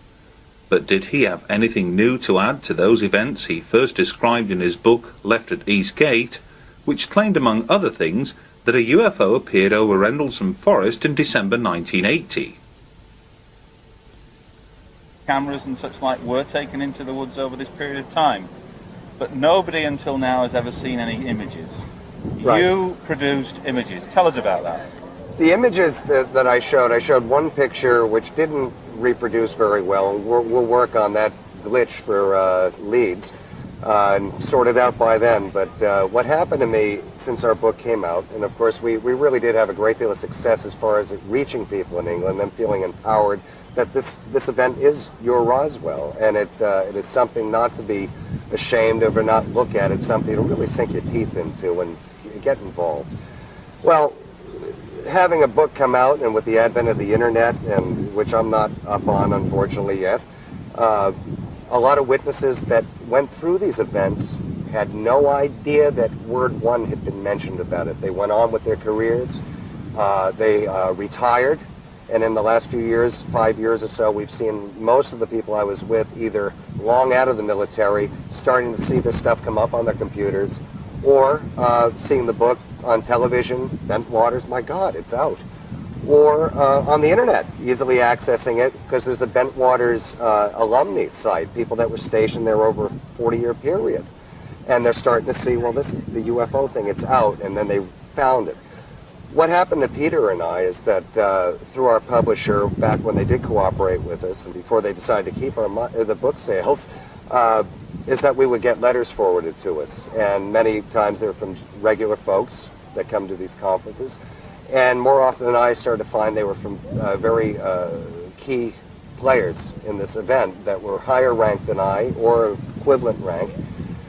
but did he have anything new to add to those events he first described in his book Left at East Gate, which claimed among other things that a UFO appeared over Rendlesham Forest in December 1980. Cameras and such like were taken into the woods over this period of time, but nobody until now has ever seen any images. Right. You produced images. Tell us about that. The images that I showed one picture which didn't reproduce very well. We'll work on that glitch for leads. And sorted out by then, but what happened to me since our book came out, and of course we really did have a great deal of success as far as it reaching people in England, them feeling empowered that this event is your Roswell, and it is something not to be ashamed of or not look at. It's something to really sink your teeth into and get involved. Well, having a book come out, and with the advent of the internet, and which I'm not up on unfortunately yet, a lot of witnesses that went through these events had no idea that word one had been mentioned about it. They went on with their careers, they retired, and in the last few years, 5 years or so, we've seen most of the people I was with either long out of the military, starting to see this stuff come up on their computers, or seeing the book on television, Bent Waters, my God, it's out. Or on the internet, easily accessing it, because there's the Bent Waters alumni site, people that were stationed there over a 40-year period. And they're starting to see, well, this is the UFO thing, it's out, and then they found it. What happened to Peter and I is that through our publisher, back when they did cooperate with us, and before they decided to keep the book sales, is that we would get letters forwarded to us. And many times they're from regular folks that come to these conferences. And more often than not, I started to find they were from very key players in this event that were higher ranked than I, or equivalent rank.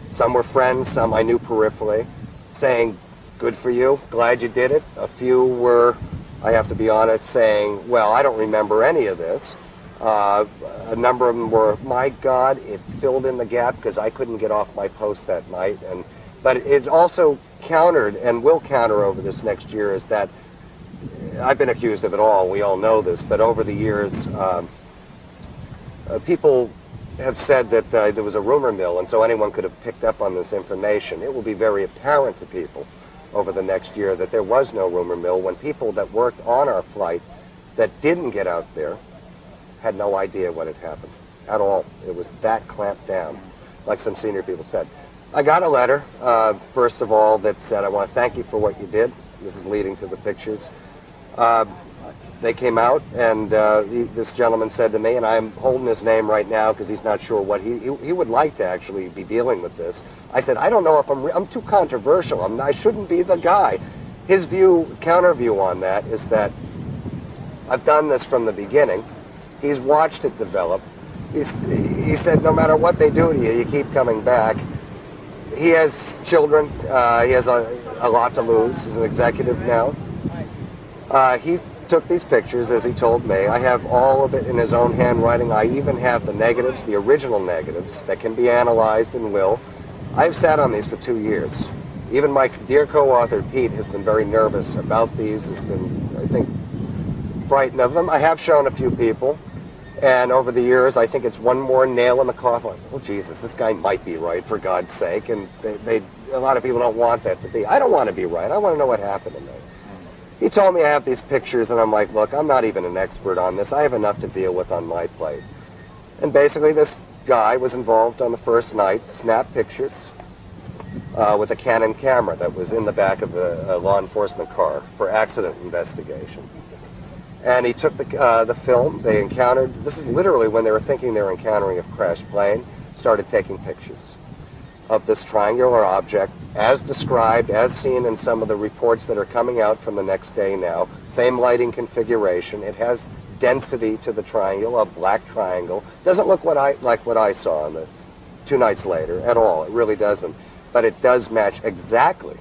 Some were friends, some I knew peripherally, saying, good for you, glad you did it. A few were, I have to be honest, saying, well, I don't remember any of this. A number of them were, my God, it filled in the gap because I couldn't get off my post that night. But it also countered, and will counter over this next year, is that I've been accused of it all, we all know this, but over the years, people have said that there was a rumor mill, and so anyone could have picked up on this information. It will be very apparent to people over the next year that there was no rumor mill when people that worked on our flight that didn't get out there had no idea what had happened at all. It was that clamped down, like some senior people said. I got a letter, first of all, that said, I want to thank you for what you did. This is leading to the pictures. They came out, and this gentleman said to me, and I'm holding his name right now because he's not sure what he would like to actually be dealing with this. I said, I don't know if I'm too controversial. I shouldn't be the guy. His view, counter view on that is that I've done this from the beginning. He's watched it develop. He said, no matter what they do to you, you keep coming back. He has children. He has a lot to lose. He's an executive now. He took these pictures, as he told me. I have all of it in his own handwriting. I even have the negatives, the original negatives, that can be analyzed and will. I've sat on these for 2 years. Even my dear co-author, Pete, has been very nervous about these, has been, I think, frightened of them. I have shown a few people, and over the years, I think it's one more nail in the coffin. Oh, Jesus, this guy might be right, for God's sake, and a lot of people don't want that to be. I don't want to be right. I want to know what happened to me. He told me I have these pictures, and I'm like, look, I'm not even an expert on this. I have enough to deal with on my plate. And basically, this guy was involved on the first night, snapped pictures with a Canon camera that was in the back of a law enforcement car for accident investigation. And he took the film. They encountered, this is literally when they were thinking they were encountering a crashed plane, started taking pictures of this triangular object as described, as seen in some of the reports that are coming out from the next day now. Same lighting configuration. It has density to the triangle, a black triangle. Doesn't look like what I saw on the 2 nights later at all. It really doesn't. But it does match exactly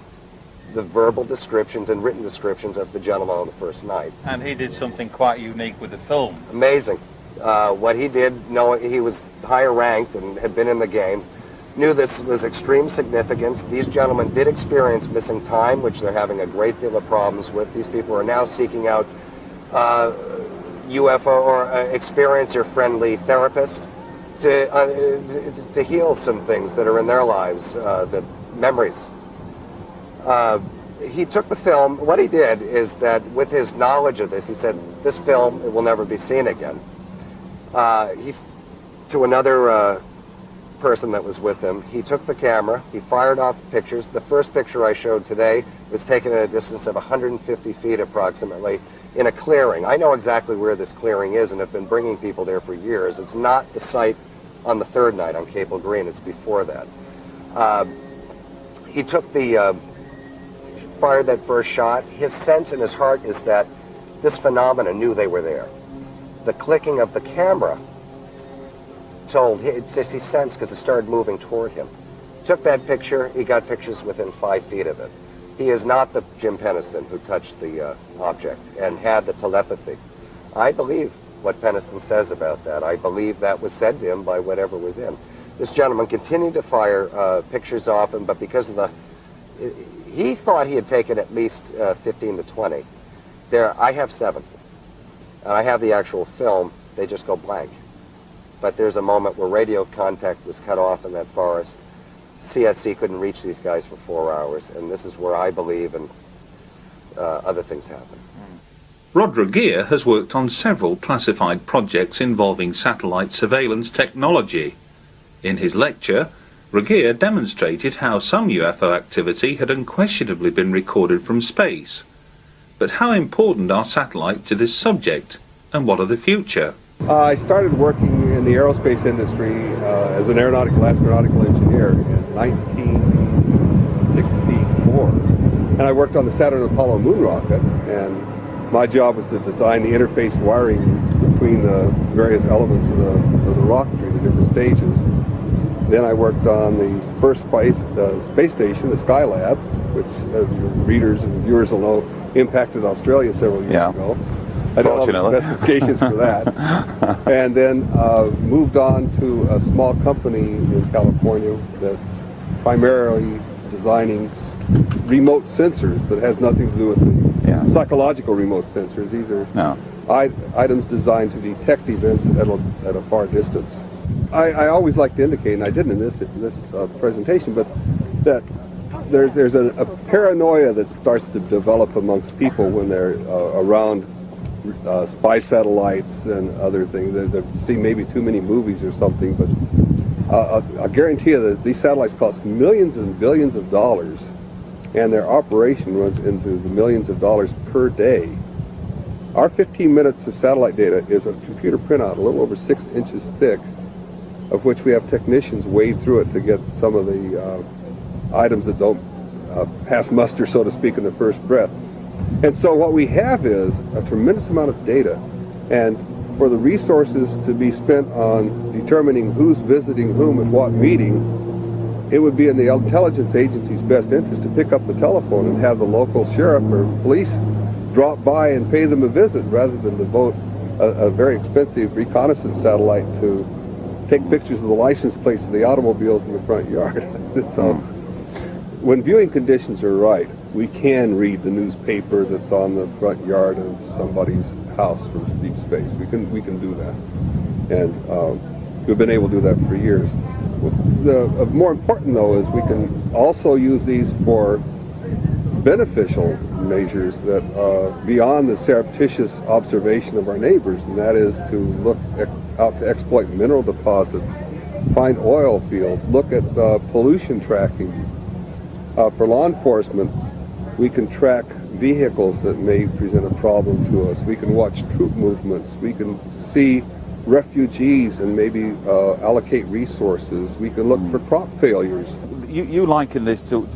the verbal descriptions and written descriptions of the gentleman on the first night. And he did something quite unique with the film. Amazing. What he did, knowing he was higher ranked and had been in the game, knew this was extreme significance. These gentlemen did experience missing time, which they're having a great deal of problems with. These people are now seeking out UFO or experiencer-friendly therapists to heal some things that are in their lives, the memories. He took the film. What he did is that with his knowledge of this, he said, this film, it will never be seen again. To another person that was with him, he took the camera, he fired off pictures. The first picture I showed today was taken at a distance of 150 feet approximately in a clearing. I know exactly where this clearing is and have been bringing people there for years. It's not the site on the third night on Cable Green, it's before that. He took fired that first shot. His sense in his heart is that this phenomena knew they were there. The clicking of the camera told, it's just he sensed because it started moving toward him. Took that picture, he got pictures within 5 feet of it. He is not the Jim Peniston who touched the object and had the telepathy. I believe what Peniston says about that. I believe that was said to him by whatever was in. This gentleman continued to fire pictures off him, but because of he thought he had taken at least 15 to 20. I have 7. And I have the actual film. They just go blank. But there's a moment where radio contact was cut off in that forest. CSC couldn't reach these guys for 4 hours, and this is where I believe and other things happen. Rod Regier has worked on several classified projects involving satellite surveillance technology. In his lecture, Regier demonstrated how some UFO activity had unquestionably been recorded from space. But how important are satellites to this subject, and what of the future? I started working in the aerospace industry as an astronautical engineer in 1964. And I worked on the Saturn Apollo moon rocket, and my job was to design the interface wiring between the various elements of the rocketry, the different stages. Then I worked on the first space station, the Skylab, which, as your readers and viewers will know, impacted Australia several years ago. I don't know the specifications for that. And then moved on to a small company in California that's primarily designing remote sensors, but it has nothing to do with the psychological remote sensors. These are items designed to detect events at a far distance. I always like to indicate, and I didn't in this presentation, but that there's a paranoia that starts to develop amongst people when they're around spy satellites and other things. They've seen maybe too many movies or something, but I guarantee you that these satellites cost millions and billions of dollars, and their operation runs into the millions of dollars per day. Our 15 minutes of satellite data is a computer printout a little over 6 inches thick, of which we have technicians wade through it to get some of the items that don't pass muster, so to speak, in the first breath. And so what we have is a tremendous amount of data, and for the resources to be spent on determining who's visiting whom at what meeting, it would be in the intelligence agency's best interest to pick up the telephone and have the local sheriff or police drop by and pay them a visit, rather than devote a very expensive reconnaissance satellite to take pictures of the license plates of the automobiles in the front yard. So, when viewing conditions are right, we can read the newspaper that's on the front yard of somebody's house from deep space. We can do that, and we've been able to do that for years. More important, though, is we can also use these for beneficial measures that beyond the surreptitious observation of our neighbors, and that is to look out to exploit mineral deposits, find oil fields, look at pollution tracking. For law enforcement, we can track vehicles that may present a problem to us. We can watch troop movements. We can see refugees and maybe allocate resources. We can look for crop failures. You liken this to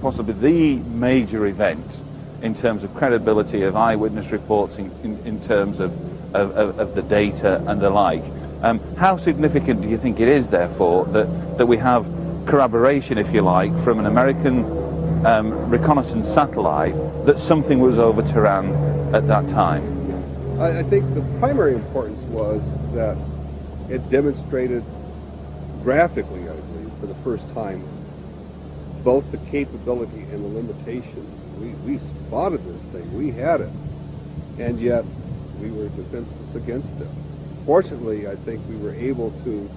possibly the major event in terms of credibility of eyewitness reports, in terms of the data and the like. How significant do you think it is, therefore, that we have corroboration, if you like, from an American reconnaissance satellite that something was over Tehran at that time? I think the primary importance was that it demonstrated graphically, I believe, for the first time, both the capability and the limitations. We spotted this thing, we had it, and yet we were defenseless against it. Fortunately, I think we were able to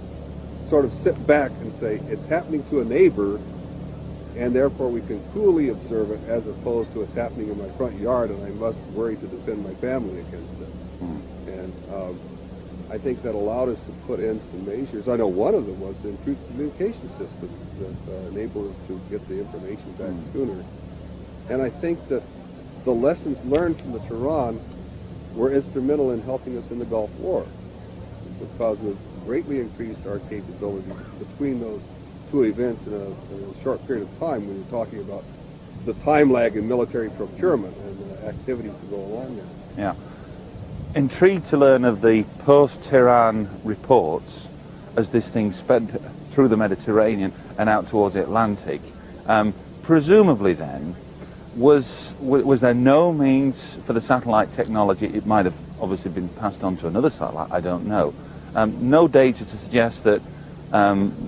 sort of sit back and say, it's happening to a neighbor, and therefore we can coolly observe it, as opposed to it's happening in my front yard and I must worry to defend my family against it. And I think that allowed us to put in some measures. I know one of them was the improved communication system that enabled us to get the information back sooner. And I think that the lessons learned from the Tehran were instrumental in helping us in the Gulf War, because we've greatly increased our capabilities between those two events in a short period of time, when you're talking about the time lag in military procurement and the activities that go along there. Yeah. Intrigued to learn of the post-Tehran reports as this thing sped through the Mediterranean and out towards the Atlantic. Presumably then, was there no means for the satellite technology? It might have obviously been passed on to another satellite, I don't know. No data to suggest that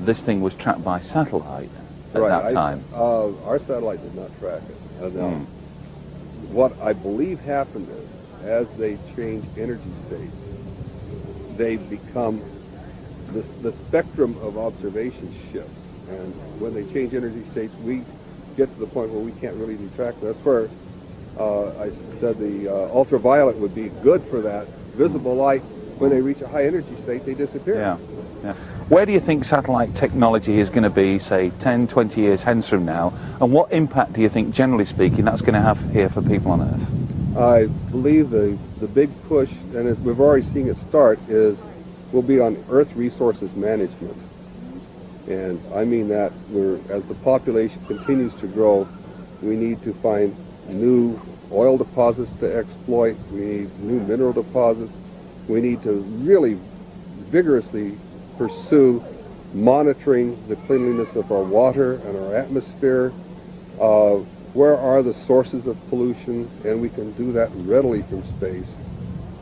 this thing was tracked by satellite at that time. Our satellite did not track it. What I believe happened is, as they change energy states, they become, the spectrum of observation shifts. And when they change energy states, we get to the point where we can't really track them. That's where I said the ultraviolet would be good for that. Visible light, when they reach a high energy state, they disappear. Yeah. Where do you think satellite technology is going to be, say, 10, 20 years hence from now? And what impact do you think, generally speaking, that's going to have here for people on Earth? I believe the big push, and we've already seen it start, will be on Earth resources management. And I mean that as the population continues to grow, we need to find new oil deposits to exploit, we need new mineral deposits, We need to really vigorously pursue monitoring the cleanliness of our water and our atmosphere. Where are the sources of pollution? And we can do that readily from space.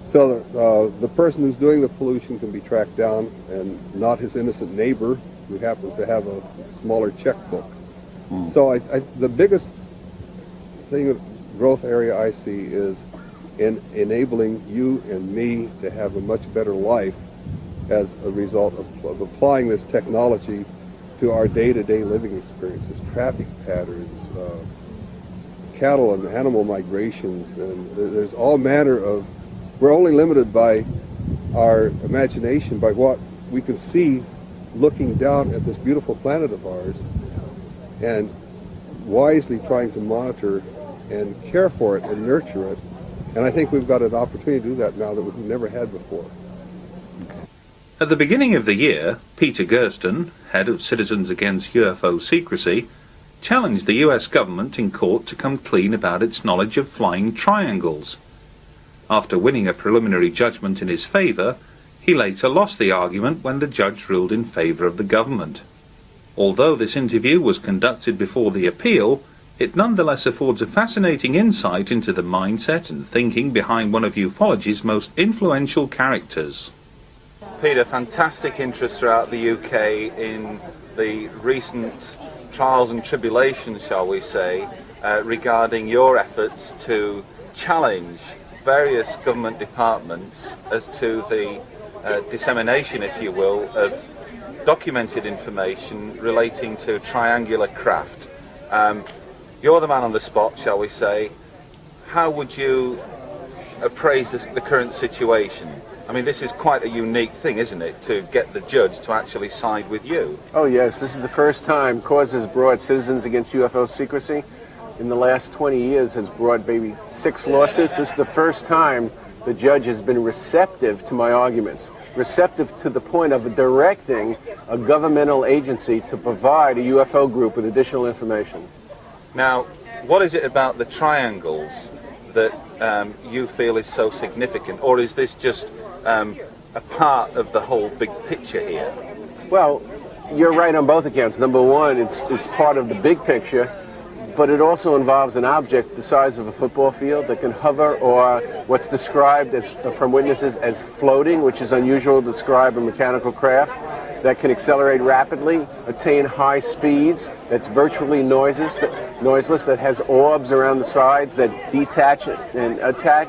So that the person who's doing the pollution can be tracked down and not his innocent neighbor who happens to have a smaller checkbook. So the biggest growth area I see is in enabling you and me to have a much better life as a result of applying this technology to our day-to-day living experiences, traffic patterns, cattle and animal migrations, and there's all manner of, we're only limited by our imagination, by what we can see looking down at this beautiful planet of ours, and wisely trying to monitor and care for it and nurture it. And I think we've got an opportunity to do that now that we've never had before. At the beginning of the year, Peter Gersten, head of Citizens Against UFO Secrecy, challenged the US government in court to come clean about its knowledge of flying triangles. After winning a preliminary judgment in his favour, he later lost the argument when the judge ruled in favour of the government. Although this interview was conducted before the appeal, it nonetheless affords a fascinating insight into the mindset and thinking behind one of ufology's most influential characters. Peter, fantastic interest throughout the UK in the recent trials and tribulations, shall we say, regarding your efforts to challenge various government departments as to the dissemination, if you will, of documented information relating to triangular craft. You're the man on the spot, shall we say. How would you appraise the current situation? I mean, this is quite a unique thing, isn't it, to get the judge to actually side with you? Oh, yes. This is the first time CAUSE has brought Citizens Against UFO Secrecy. In the last 20 years has brought maybe 6 lawsuits. This is the first time the judge has been receptive to my arguments, receptive to the point of directing a governmental agency to provide a UFO group with additional information. Now, what is it about the triangles that you feel is so significant, or is this just a part of the whole big picture here? Well, you're right on both accounts. Number one, it's part of the big picture, but it also involves an object the size of a football field that can hover, or what's described as, from witnesses, as floating, which is unusual to describe a mechanical craft, that can accelerate rapidly, attain high speeds, that's virtually noiseless, that has orbs around the sides that detach and attach.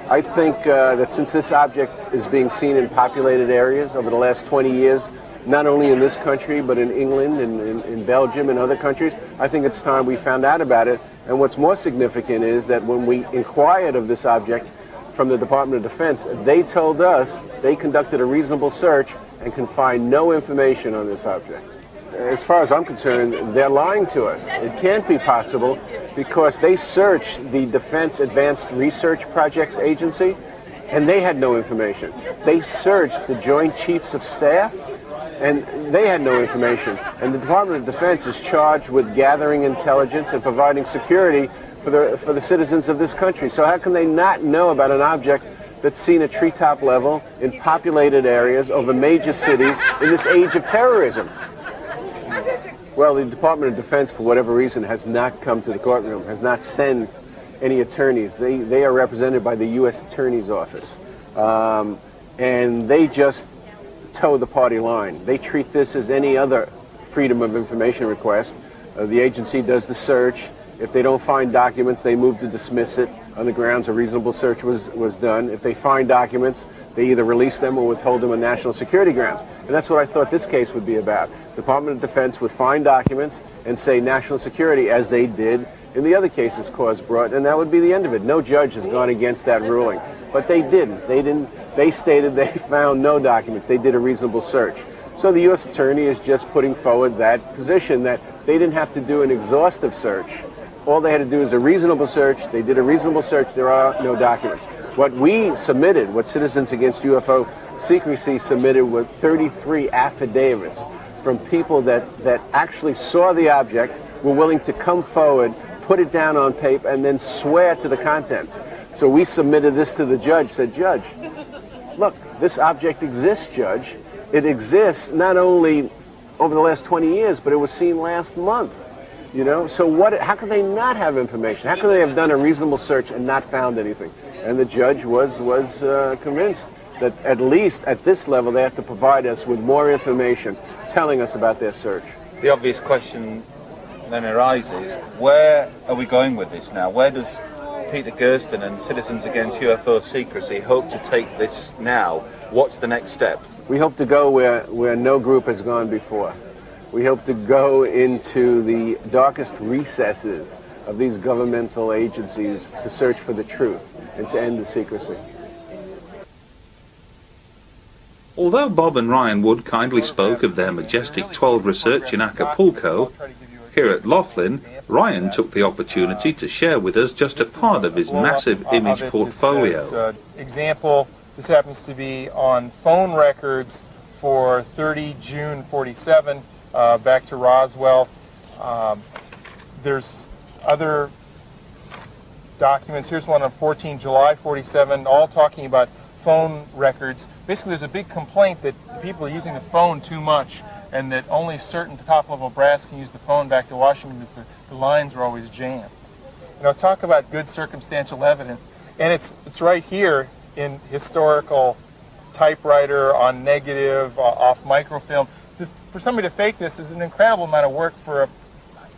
I think that since this object is being seen in populated areas over the last 20 years, not only in this country, but in England and in Belgium and other countries, I think it's time we found out about it. And what's more significant is that when we inquired of this object from the Department of Defense, they told us they conducted a reasonable search and can find no information on this object. As far as I'm concerned, they're lying to us. It can't be possible because they searched the Defense Advanced Research Projects Agency and they had no information. They searched the Joint Chiefs of Staff and they had no information. And the Department of Defense is charged with gathering intelligence and providing security for the citizens of this country. So how can they not know about an object that's seen at treetop level in populated areas over major cities in this age of terrorism? Well, the Department of Defense, for whatever reason, has not come to the courtroom, has not sent any attorneys. They are represented by the U.S. Attorney's Office. And they just toe the party line. They treat this as any other Freedom of Information request. The agency does the search. If they don't find documents, they move to dismiss it on the grounds a reasonable search was done. If they find documents, they either release them or withhold them on national security grounds. And that's what I thought this case would be about. The Department of Defense would find documents and say national security, as they did in the other cases CAUSE brought, and that would be the end of it. No judge has gone against that ruling. But they didn't. They stated they found no documents. They did a reasonable search. So the U.S. Attorney is just putting forward that position that they didn't have to do an exhaustive search. All they had to do is a reasonable search. They did a reasonable search. There are no documents. What we submitted, what Citizens Against UFO Secrecy submitted, were 33 affidavits from people that actually saw the object, were willing to come forward, put it down on tape, and then swear to the contents. So we submitted this to the judge, said, Judge, look, this object exists, Judge. It exists not only over the last 20 years, but it was seen last month. You know, so how could they not have information? How could they have done a reasonable search and not found anything? And the judge was convinced that at least at this level they have to provide us with more information telling us about their search. The obvious question then arises, where are we going with this now? Where does Peter Gersten and Citizens Against UFO Secrecy hope to take this now? What's the next step? We hope to go where no group has gone before. We hope to go into the darkest recesses of these governmental agencies to search for the truth and to end the secrecy. Although Bob and Ryan Wood kindly spoke of their majestic 12 research in Acapulco, here at Laughlin, Ryan took the opportunity to share with us just a part of his massive image portfolio. Example, this happens to be on phone records for 30 June 47, back to Roswell. There's other documents. Here's one on 14 July 47, all talking about phone records. Basically, there's a big complaint that people are using the phone too much, and that only certain top-level brass can use the phone back to Washington because the lines are always jammed. You know, talk about good circumstantial evidence, and it's right here in historical typewriter, on negative, off microfilm. For somebody to fake this is an incredible amount of work for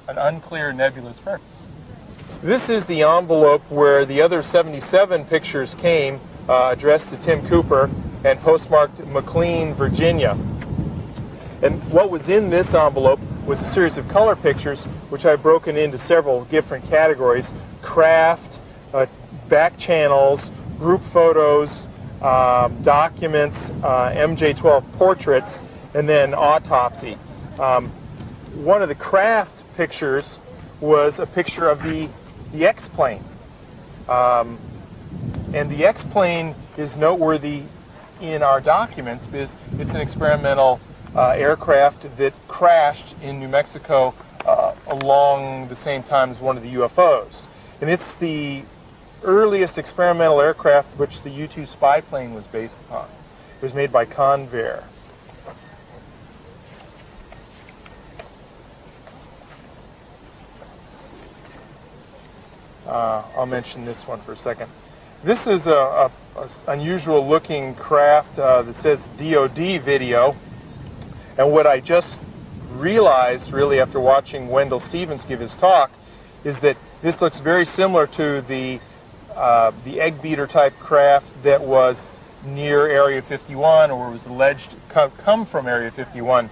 an unclear, nebulous purpose. This is the envelope where the other 77 pictures came, addressed to Tim Cooper and postmarked McLean, Virginia. And what was in this envelope was a series of color pictures, which I've broken into several different categories: craft, back channels, group photos, documents, MJ-12 portraits, and then autopsy. One of the craft pictures was a picture of the X-plane. And the X-plane is noteworthy in our documents because it's an experimental aircraft that crashed in New Mexico along the same time as one of the UFOs. And it's the earliest experimental aircraft which the U-2 spy plane was based upon. It was made by Convair. I'll mention this one for a second. This is a unusual looking craft that says DOD video, and what I just realized really after watching Wendell Stevens give his talk is that this looks very similar to the egg beater type craft that was near Area 51, or was alleged to come from Area 51,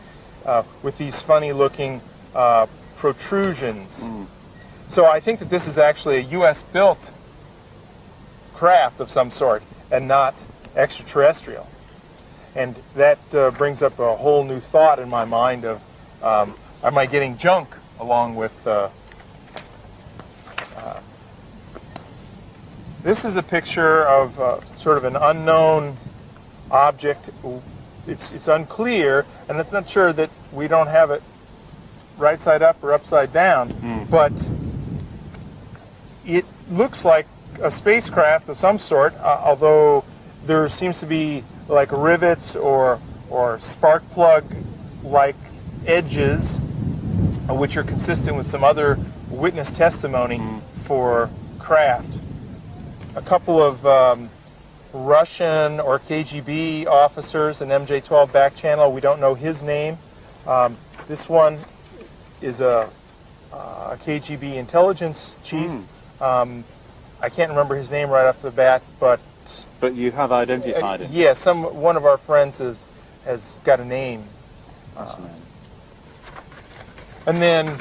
with these funny looking protrusions. So I think that this is actually a U.S. built craft of some sort and not extraterrestrial. And that brings up a whole new thought in my mind of, am I getting junk along with... This is a picture of sort of an unknown object. It's unclear, and it's not sure that we don't have it right side up or upside down, but it looks like a spacecraft of some sort, although there seems to be like rivets or spark plug-like edges, which are consistent with some other witness testimony for craft. A couple of Russian or KGB officers, an MJ-12 back channel. We don't know his name. This one is a KGB intelligence chief. I can't remember his name right off the bat, but you have identified him. Yeah, one of our friends has got a name. And then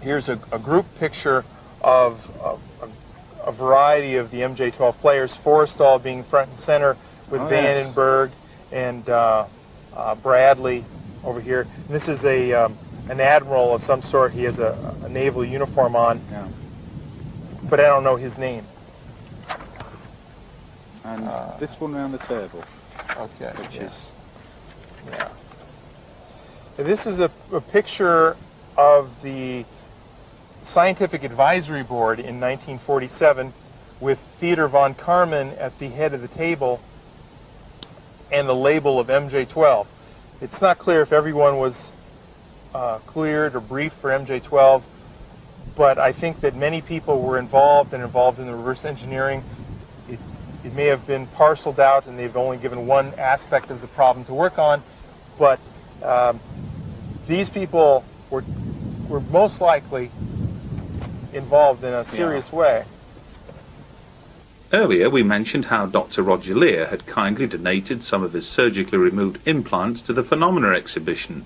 here's a group picture of a variety of the MJ-12 players. Forrestal being front and center with Vandenberg and Bradley over here. And this is an admiral of some sort. He has a naval uniform on, but I don't know his name. And this one around the table. Okay. Which is, And this is a picture of the Scientific Advisory Board in 1947 with Theodor von Karman at the head of the table. and the label of MJ-12. It's not clear if everyone was cleared or briefed for MJ-12, but I think that many people were involved in the reverse engineering. It may have been parceled out and they've only given one aspect of the problem to work on, but these people were most likely involved in a serious way. Earlier we mentioned how Dr. Roger Lear had kindly donated some of his surgically removed implants to the Phenomena exhibition.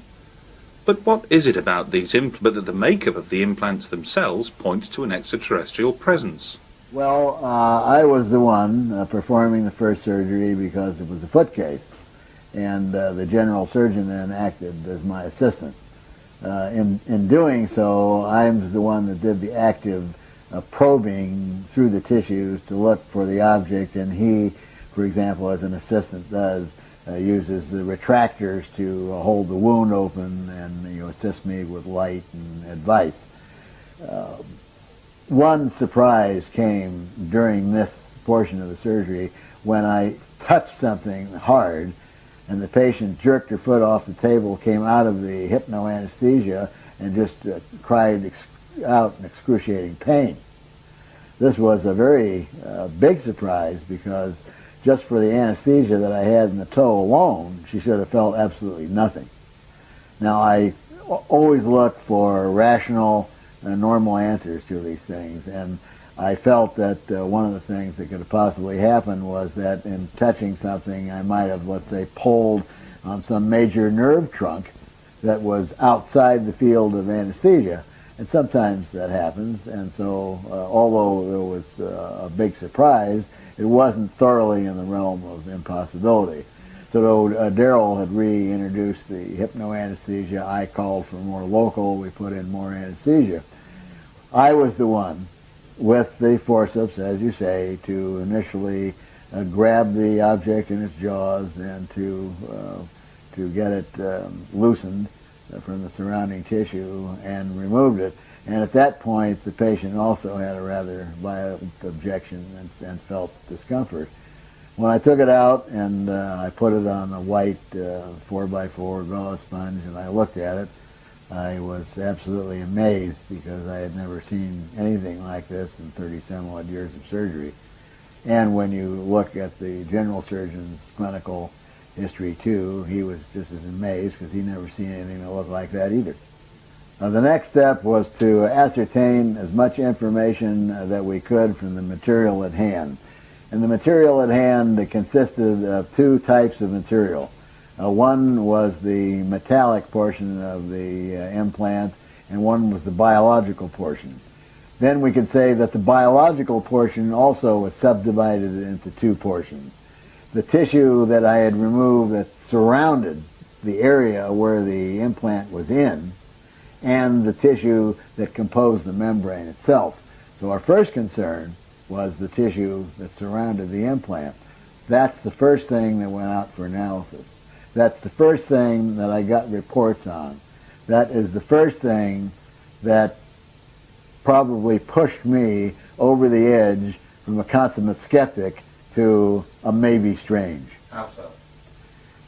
But what is it about these implants, but that the makeup of the implants themselves points to an extraterrestrial presence? Well, I was the one performing the first surgery because it was a foot case, and the general surgeon then acted as my assistant. In doing so, I was the one that did the active probing through the tissues to look for the object, and he, for example, as an assistant does, uses the retractors to hold the wound open and assist me with light and advice. One surprise came during this portion of the surgery when I touched something hard and the patient jerked her foot off the table, came out of the hypnoanesthesia, and just cried out in excruciating pain. This was a very big surprise because just for the anesthesia that I had in the toe alone, she should have felt absolutely nothing. Now, I always look for rational and normal answers to these things, and I felt that one of the things that could have possibly happened was that in touching something, I might have, let's say, pulled on some major nerve trunk that was outside the field of anesthesia, and sometimes that happens, and so although it was a big surprise, it wasn't thoroughly in the realm of impossibility. So Daryl had reintroduced the hypnoanesthesia. I called for more local. We put in more anesthesia. I was the one with the forceps, as you say, to initially grab the object in its jaws and to get it loosened from the surrounding tissue and removed it. And at that point, the patient also had a rather violent objection and felt discomfort. When I took it out and I put it on a white 4x4 gauze sponge and I looked at it, I was absolutely amazed because I had never seen anything like this in 30-some odd years of surgery. And when you look at the general surgeon's clinical history too, he was just as amazed because he'd never seen anything that looked like that either. The next step was to ascertain as much information that we could from the material at hand. And the material at hand consisted of two types of material. One was the metallic portion of the implant, and one was the biological portion. Then we could say that the biological portion also was subdivided into two portions. The tissue that I had removed that surrounded the area where the implant was in, and the tissue that composed the membrane itself. So our first concern was the tissue that surrounded the implant. That's the first thing that went out for analysis. That's the first thing that I got reports on. That is the first thing that probably pushed me over the edge from a consummate skeptic to a maybe strange. How so?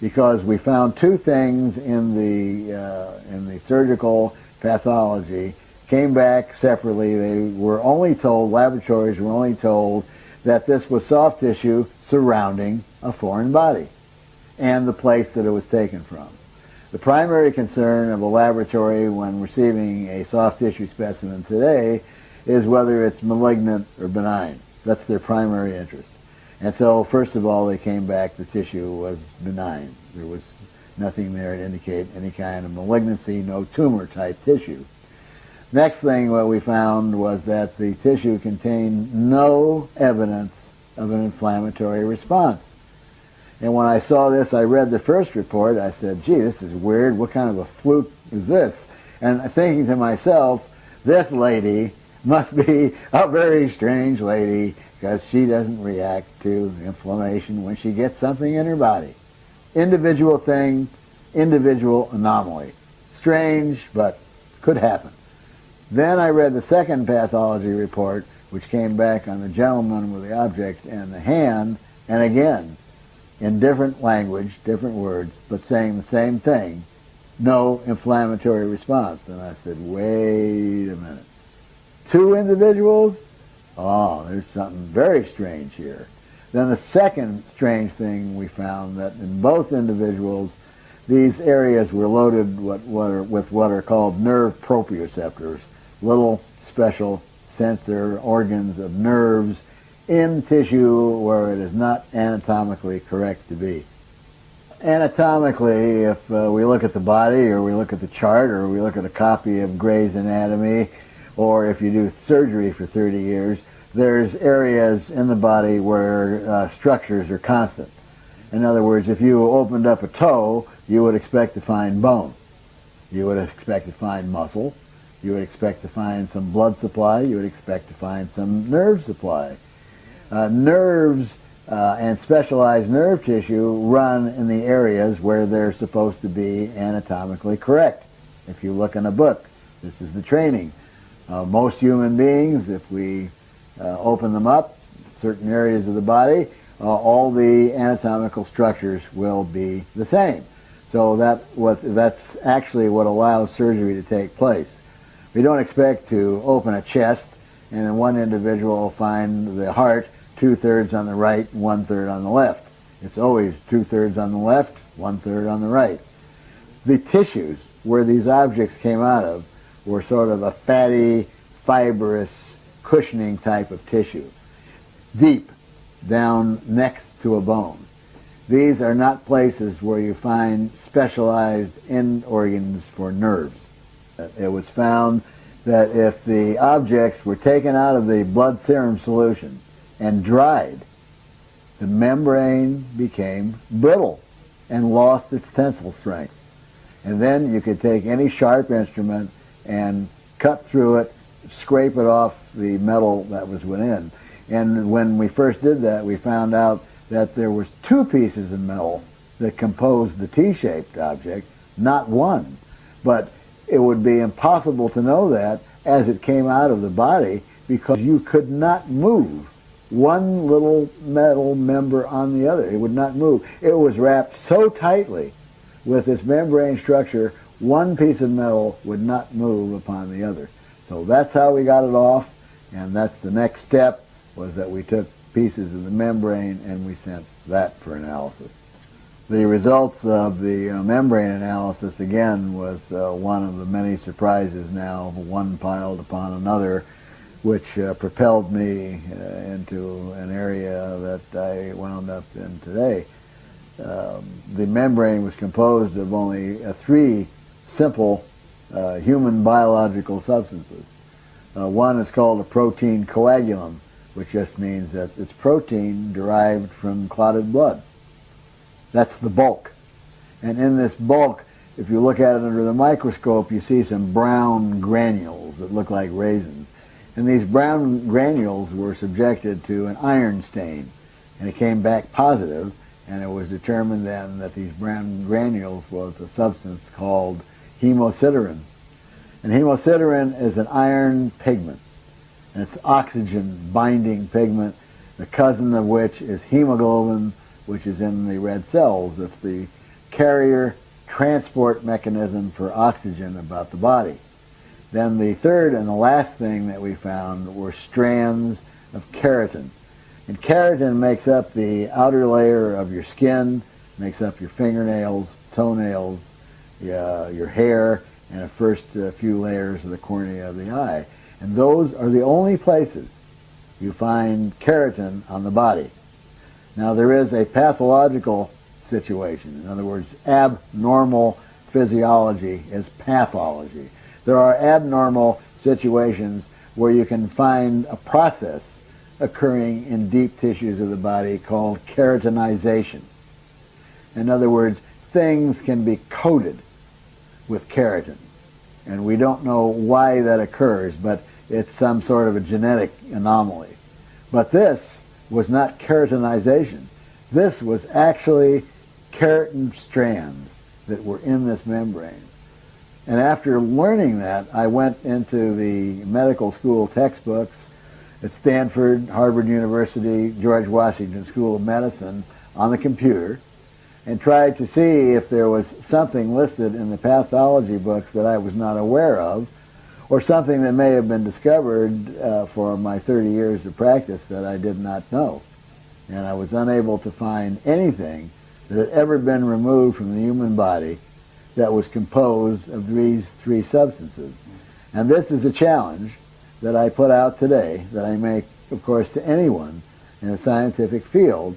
Because we found two things in the surgical pathology, came back separately. They were only told, laboratories were only told, that this was soft tissue surrounding a foreign body and the place that it was taken from. The primary concern of a laboratory when receiving a soft tissue specimen today is whether it's malignant or benign. That's their primary interest. And so, first of all, they came back, the tissue was benign. There was nothing there to indicate any kind of malignancy, no tumor-type tissue. Next thing what we found was that the tissue contained no evidence of an inflammatory response. And when I saw this, I read the first report, I said, gee, this is weird, what kind of a fluke is this? And thinking to myself, this lady must be a very strange lady because she doesn't react to inflammation when she gets something in her body. Individual thing, individual anomaly. Strange, but could happen. Then I read the second pathology report, which came back on the gentleman with the object in the hand, and again, in different language, different words, but saying the same thing, no inflammatory response. And I said, wait a minute. 2 individuals? Oh, there's something very strange here. Then the second strange thing we found, that in both individuals, these areas were loaded with what are called nerve proprioceptors, little special sensor organs of nerves in tissue where it is not anatomically correct to be. Anatomically, if we look at the body, or we look at the chart, or we look at a copy of Gray's Anatomy, or if you do surgery for 30 years, there's areas in the body where structures are constant. In other words, if you opened up a toe, you would expect to find bone. You would expect to find muscle. You would expect to find some blood supply. You would expect to find some nerve supply. Nerves and specialized nerve tissue run in the areas where they're supposed to be anatomically correct. If you look in a book, this is the training. Most human beings, if we open them up, certain areas of the body, all the anatomical structures will be the same. So that's actually what allows surgery to take place. We don't expect to open a chest and in one individual find the heart 2/3 on the right, 1/3 on the left. It's always 2/3 on the left, 1/3 on the right. The tissues where these objects came out of were sort of a fatty, fibrous, cushioning type of tissue, deep down next to a bone. These are not places where you find specialized end organs for nerves. It was found that if the objects were taken out of the blood serum solution and dried, the membrane became brittle and lost its tensile strength. And then you could take any sharp instrument and cut through it, scrape it off the metal that was within. And when we first did that, we found out that there was 2 pieces of metal that composed the T-shaped object, not one. But it would be impossible to know that as it came out of the body, because you could not move one little metal member on the other. It would not move. It was wrapped so tightly with this membrane structure, one piece of metal would not move upon the other. So that's how we got it off, and that's the next step, was that we took pieces of the membrane and we sent that for analysis. The results of the membrane analysis, again, was one of the many surprises now, one piled upon another, which propelled me into an area that I wound up in today. The membrane was composed of only 3 simple human biological substances. One is called a protein coagulum, which just means that it's protein derived from clotted blood. That's the bulk. And in this bulk, if you look at it under the microscope, you see some brown granules that look like raisins. And these brown granules were subjected to an iron stain. And it came back positive, and it was determined then that these brown granules was a substance called hemosiderin. And hemosiderin is an iron pigment. And it's oxygen-binding pigment, the cousin of which is hemoglobin, which is in the red cells. It's the carrier transport mechanism for oxygen about the body. Then the third and the last thing that we found were strands of keratin. And keratin makes up the outer layer of your skin, makes up your fingernails, toenails, your hair, and the first few layers of the cornea of the eye. And those are the only places you find keratin on the body. Now, there is a pathological situation. In other words, abnormal physiology is pathology. There are abnormal situations where you can find a process occurring in deep tissues of the body called keratinization. In other words, things can be coated with keratin. And we don't know why that occurs, but it's some sort of a genetic anomaly. But this was not keratinization. This was actually keratin strands that were in this membrane. And after learning that, I went into the medical school textbooks at Stanford, Harvard University, George Washington School of Medicine, on the computer and tried to see if there was something listed in the pathology books that I was not aware of, or something that may have been discovered for my 30 years of practice that I did not know. And I was unable to find anything that had ever been removed from the human body that was composed of these three substances. And this is a challenge that I put out today, that I make, of course, to anyone in a scientific field,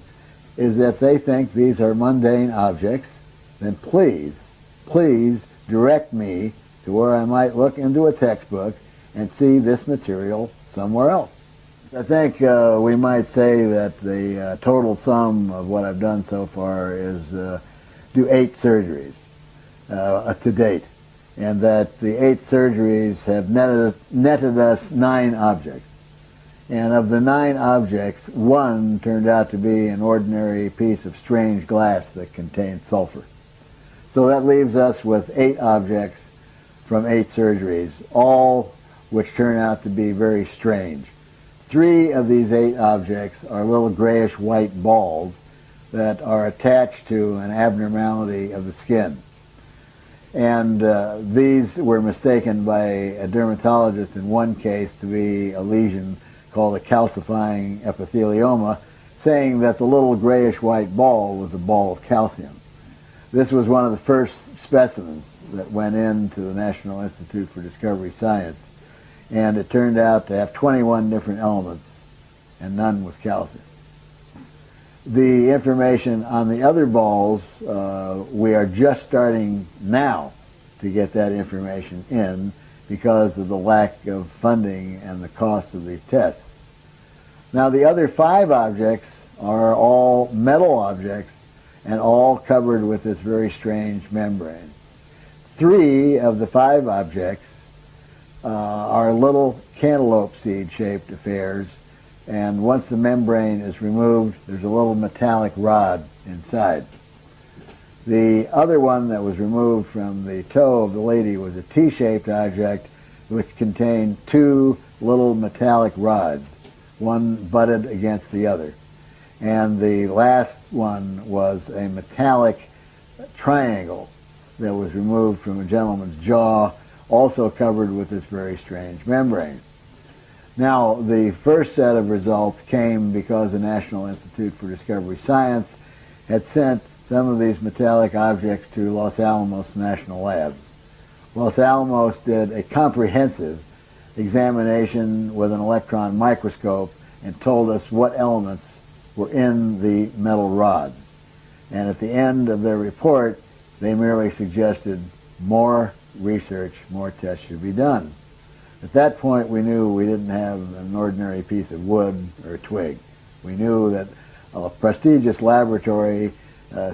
is that they think these are mundane objects, then please, please direct me to where I might look into a textbook and see this material somewhere else. I think we might say that the total sum of what I've done so far is do 8 surgeries to date, and that the 8 surgeries have netted us 9 objects. And of the 9 objects, 1 turned out to be an ordinary piece of strange glass that contained sulfur. So that leaves us with 8 objects from 8 surgeries, all which turn out to be very strange. 3 of these 8 objects are little grayish-white balls that are attached to an abnormality of the skin. And these were mistaken by a dermatologist in one case to be a lesion called a calcifying epithelioma, saying that the little grayish-white ball was a ball of calcium. This was one of the first specimens that went into the National Institute for Discovery Science, and it turned out to have 21 different elements, and none was calcium. The information on the other balls, we are just starting now to get that information in because of the lack of funding and the cost of these tests. Now, the other 5 objects are all metal objects and all covered with this very strange membrane. 3 of the 5 objects are little cantaloupe seed-shaped affairs, and once the membrane is removed, there's a little metallic rod inside. The other one that was removed from the toe of the lady was a T-shaped object which contained 2 little metallic rods, one butted against the other. And the last one was a metallic triangle that was removed from a gentleman's jaw, also covered with this very strange membrane. Now, the first set of results came because the National Institute for Discovery Science had sent some of these metallic objects to Los Alamos National Labs. Los Alamos did a comprehensive examination with an electron microscope and told us what elements were in the metal rods. And at the end of their report, they merely suggested more research, more tests should be done. At that point, we knew we didn't have an ordinary piece of wood or a twig. We knew that a prestigious laboratory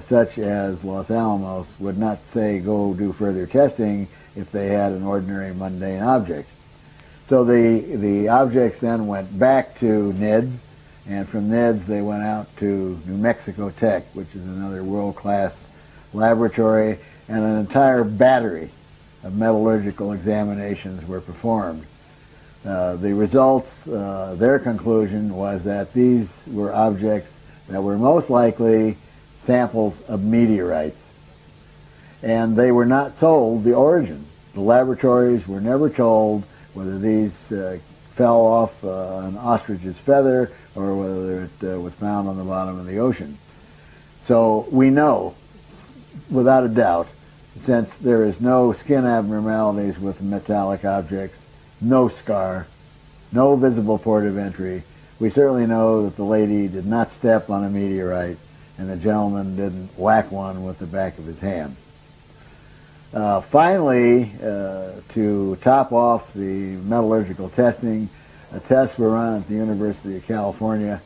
such as Los Alamos would not say go do further testing if they had an ordinary mundane object. So the objects then went back to NIDS, and from NIDS they went out to New Mexico Tech, which is another world-class laboratory, and an entire battery of metallurgical examinations were performed. The results, their conclusion was that these were objects that were most likely samples of meteorites. And they were not told the origin. The laboratories were never told whether these fell off an ostrich's feather or whether it was found on the bottom of the ocean. So we know, without a doubt, since there is no skin abnormalities with metallic objects, no scar, no visible port of entry, we certainly know that the lady did not step on a meteorite and the gentleman didn't whack one with the back of his hand. Finally, to top off the metallurgical testing, tests were run at the University of California,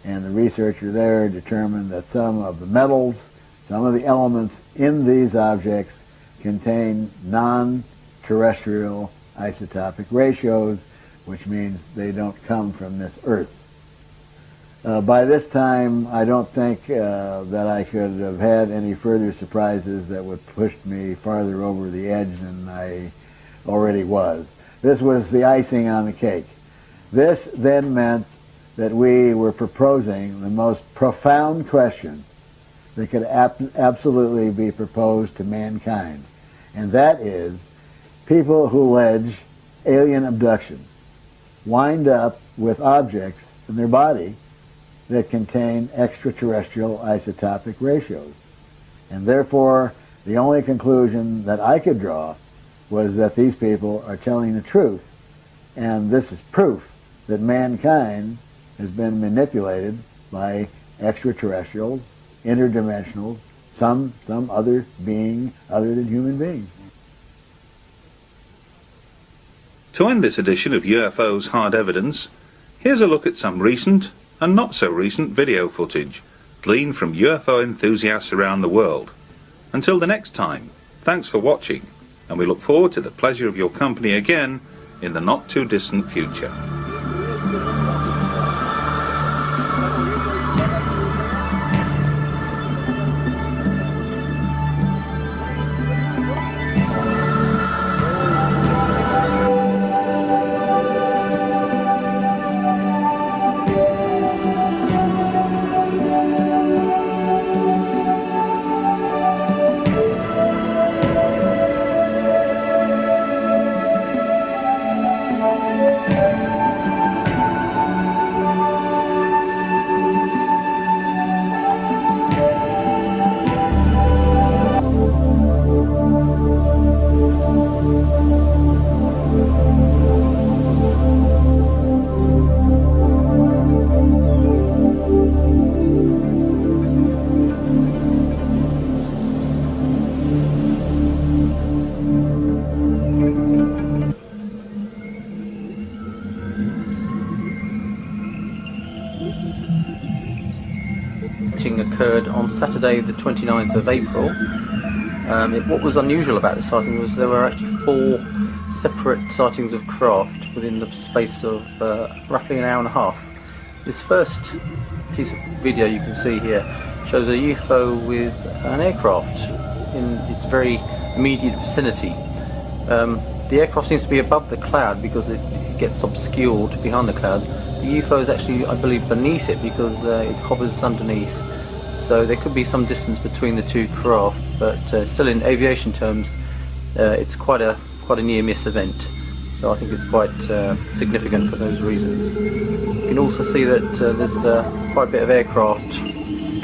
and the researcher there determined that some of the metals, some of the elements in these objects contain non-terrestrial isotopic ratios, which means they don't come from this Earth. By this time, I don't think that I could have had any further surprises that would push me farther over the edge than I already was. This was the icing on the cake. This then meant that we were proposing the most profound question that could absolutely be proposed to mankind. And that is, people who allege alien abduction wind up with objects in their body that contain extraterrestrial isotopic ratios. And therefore, the only conclusion that I could draw was that these people are telling the truth. And this is proof that mankind has been manipulated by extraterrestrials, interdimensionals, some other being other than human beings. To end this edition of UFOs Hard Evidence, here's a look at some recent and not so recent video footage gleaned from UFO enthusiasts around the world. Until the next time, thanks for watching, and we look forward to the pleasure of your company again in the not too distant future. Occurred on Saturday the 29th of April. What was unusual about this sighting was there were actually 4 separate sightings of craft within the space of roughly an hour and a half. This first piece of video you can see here shows a UFO with an aircraft in its very immediate vicinity. The aircraft seems to be above the cloud because it gets obscured behind the cloud. The UFO is actually, I believe, beneath it because it hovers underneath. So there could be some distance between the two craft, but still in aviation terms, it's quite a near-miss event. So I think it's quite significant for those reasons. You can also see that there's quite a bit of aircraft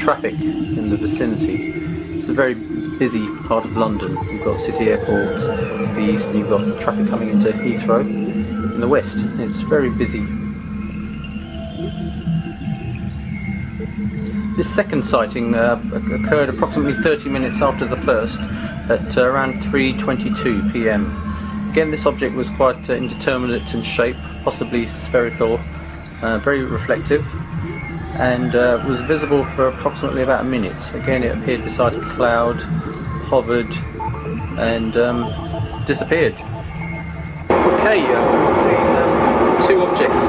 traffic in the vicinity. It's a very busy part of London. You've got City Airport in the east, and you've got traffic coming into Heathrow in the west. It's very busy. This second sighting occurred approximately 30 minutes after the first, at around 3:22 p.m. Again, this object was quite indeterminate in shape, possibly spherical, very reflective, and was visible for approximately about a minute. Again, it appeared beside a cloud, hovered, and disappeared. Okay, we've seen 2 objects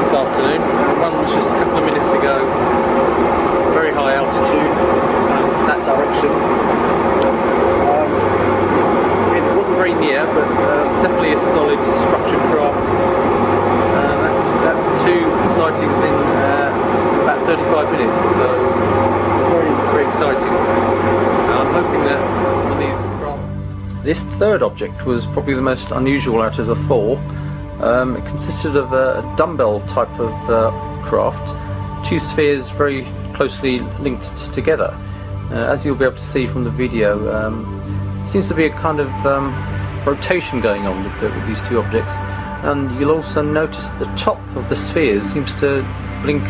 this afternoon. One was just a couple of minutes ago, very high altitude, that direction. It wasn't very near, but definitely a solid structured craft. That's 2 sightings in about 35 minutes, so it's very, very exciting. I'm hoping that one of these craft... This third object was probably the most unusual out of the 4. It consisted of a dumbbell type of craft, 2 spheres very closely linked together. As you'll be able to see from the video, seems to be a kind of rotation going on with these 2 objects, and you'll also notice the top of the spheres seems to blink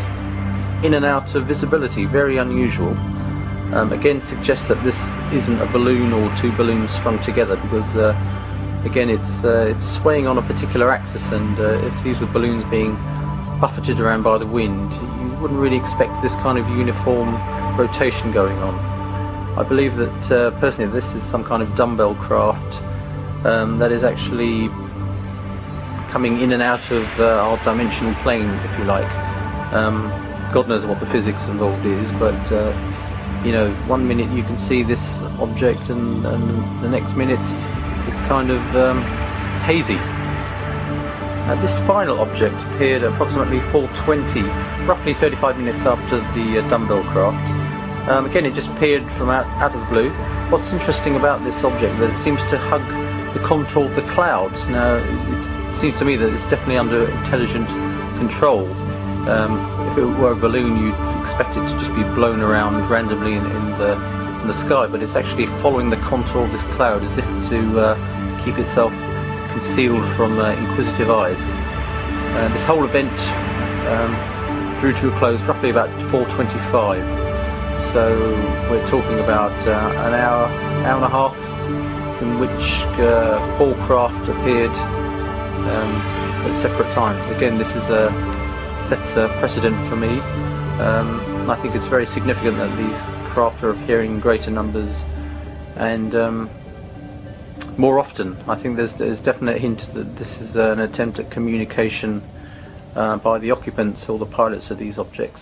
in and out of visibility, very unusual. Again, suggests that this isn't a balloon or 2 balloons strung together, because again, it's swaying on a particular axis, and if these were balloons being buffeted around by the wind, you wouldn't really expect this kind of uniform rotation going on. I believe that personally this is some kind of dumbbell craft that is actually coming in and out of our dimensional plane, if you like. God knows what the physics involved is, but you know, one minute you can see this object, and the next minute it's kind of hazy. This final object appeared at approximately 4:20, roughly 35 minutes after the dumbbell craft. Again, it just appeared from out of the blue. What's interesting about this object that it seems to hug the contour of the clouds. Now, it seems to me that it's definitely under intelligent control. If it were a balloon, you'd expect it to just be blown around randomly in the sky, but it's actually following the contour of this cloud as if to keep itself concealed from inquisitive eyes. This whole event drew to a close roughly about 4:25. So we're talking about an hour and a half in which 4 craft appeared at separate times. Again, this is sets a precedent for me. I think it's very significant that these craft are appearing in greater numbers and more often. I think there's definite hint that this is an attempt at communication by the occupants or the pilots of these objects.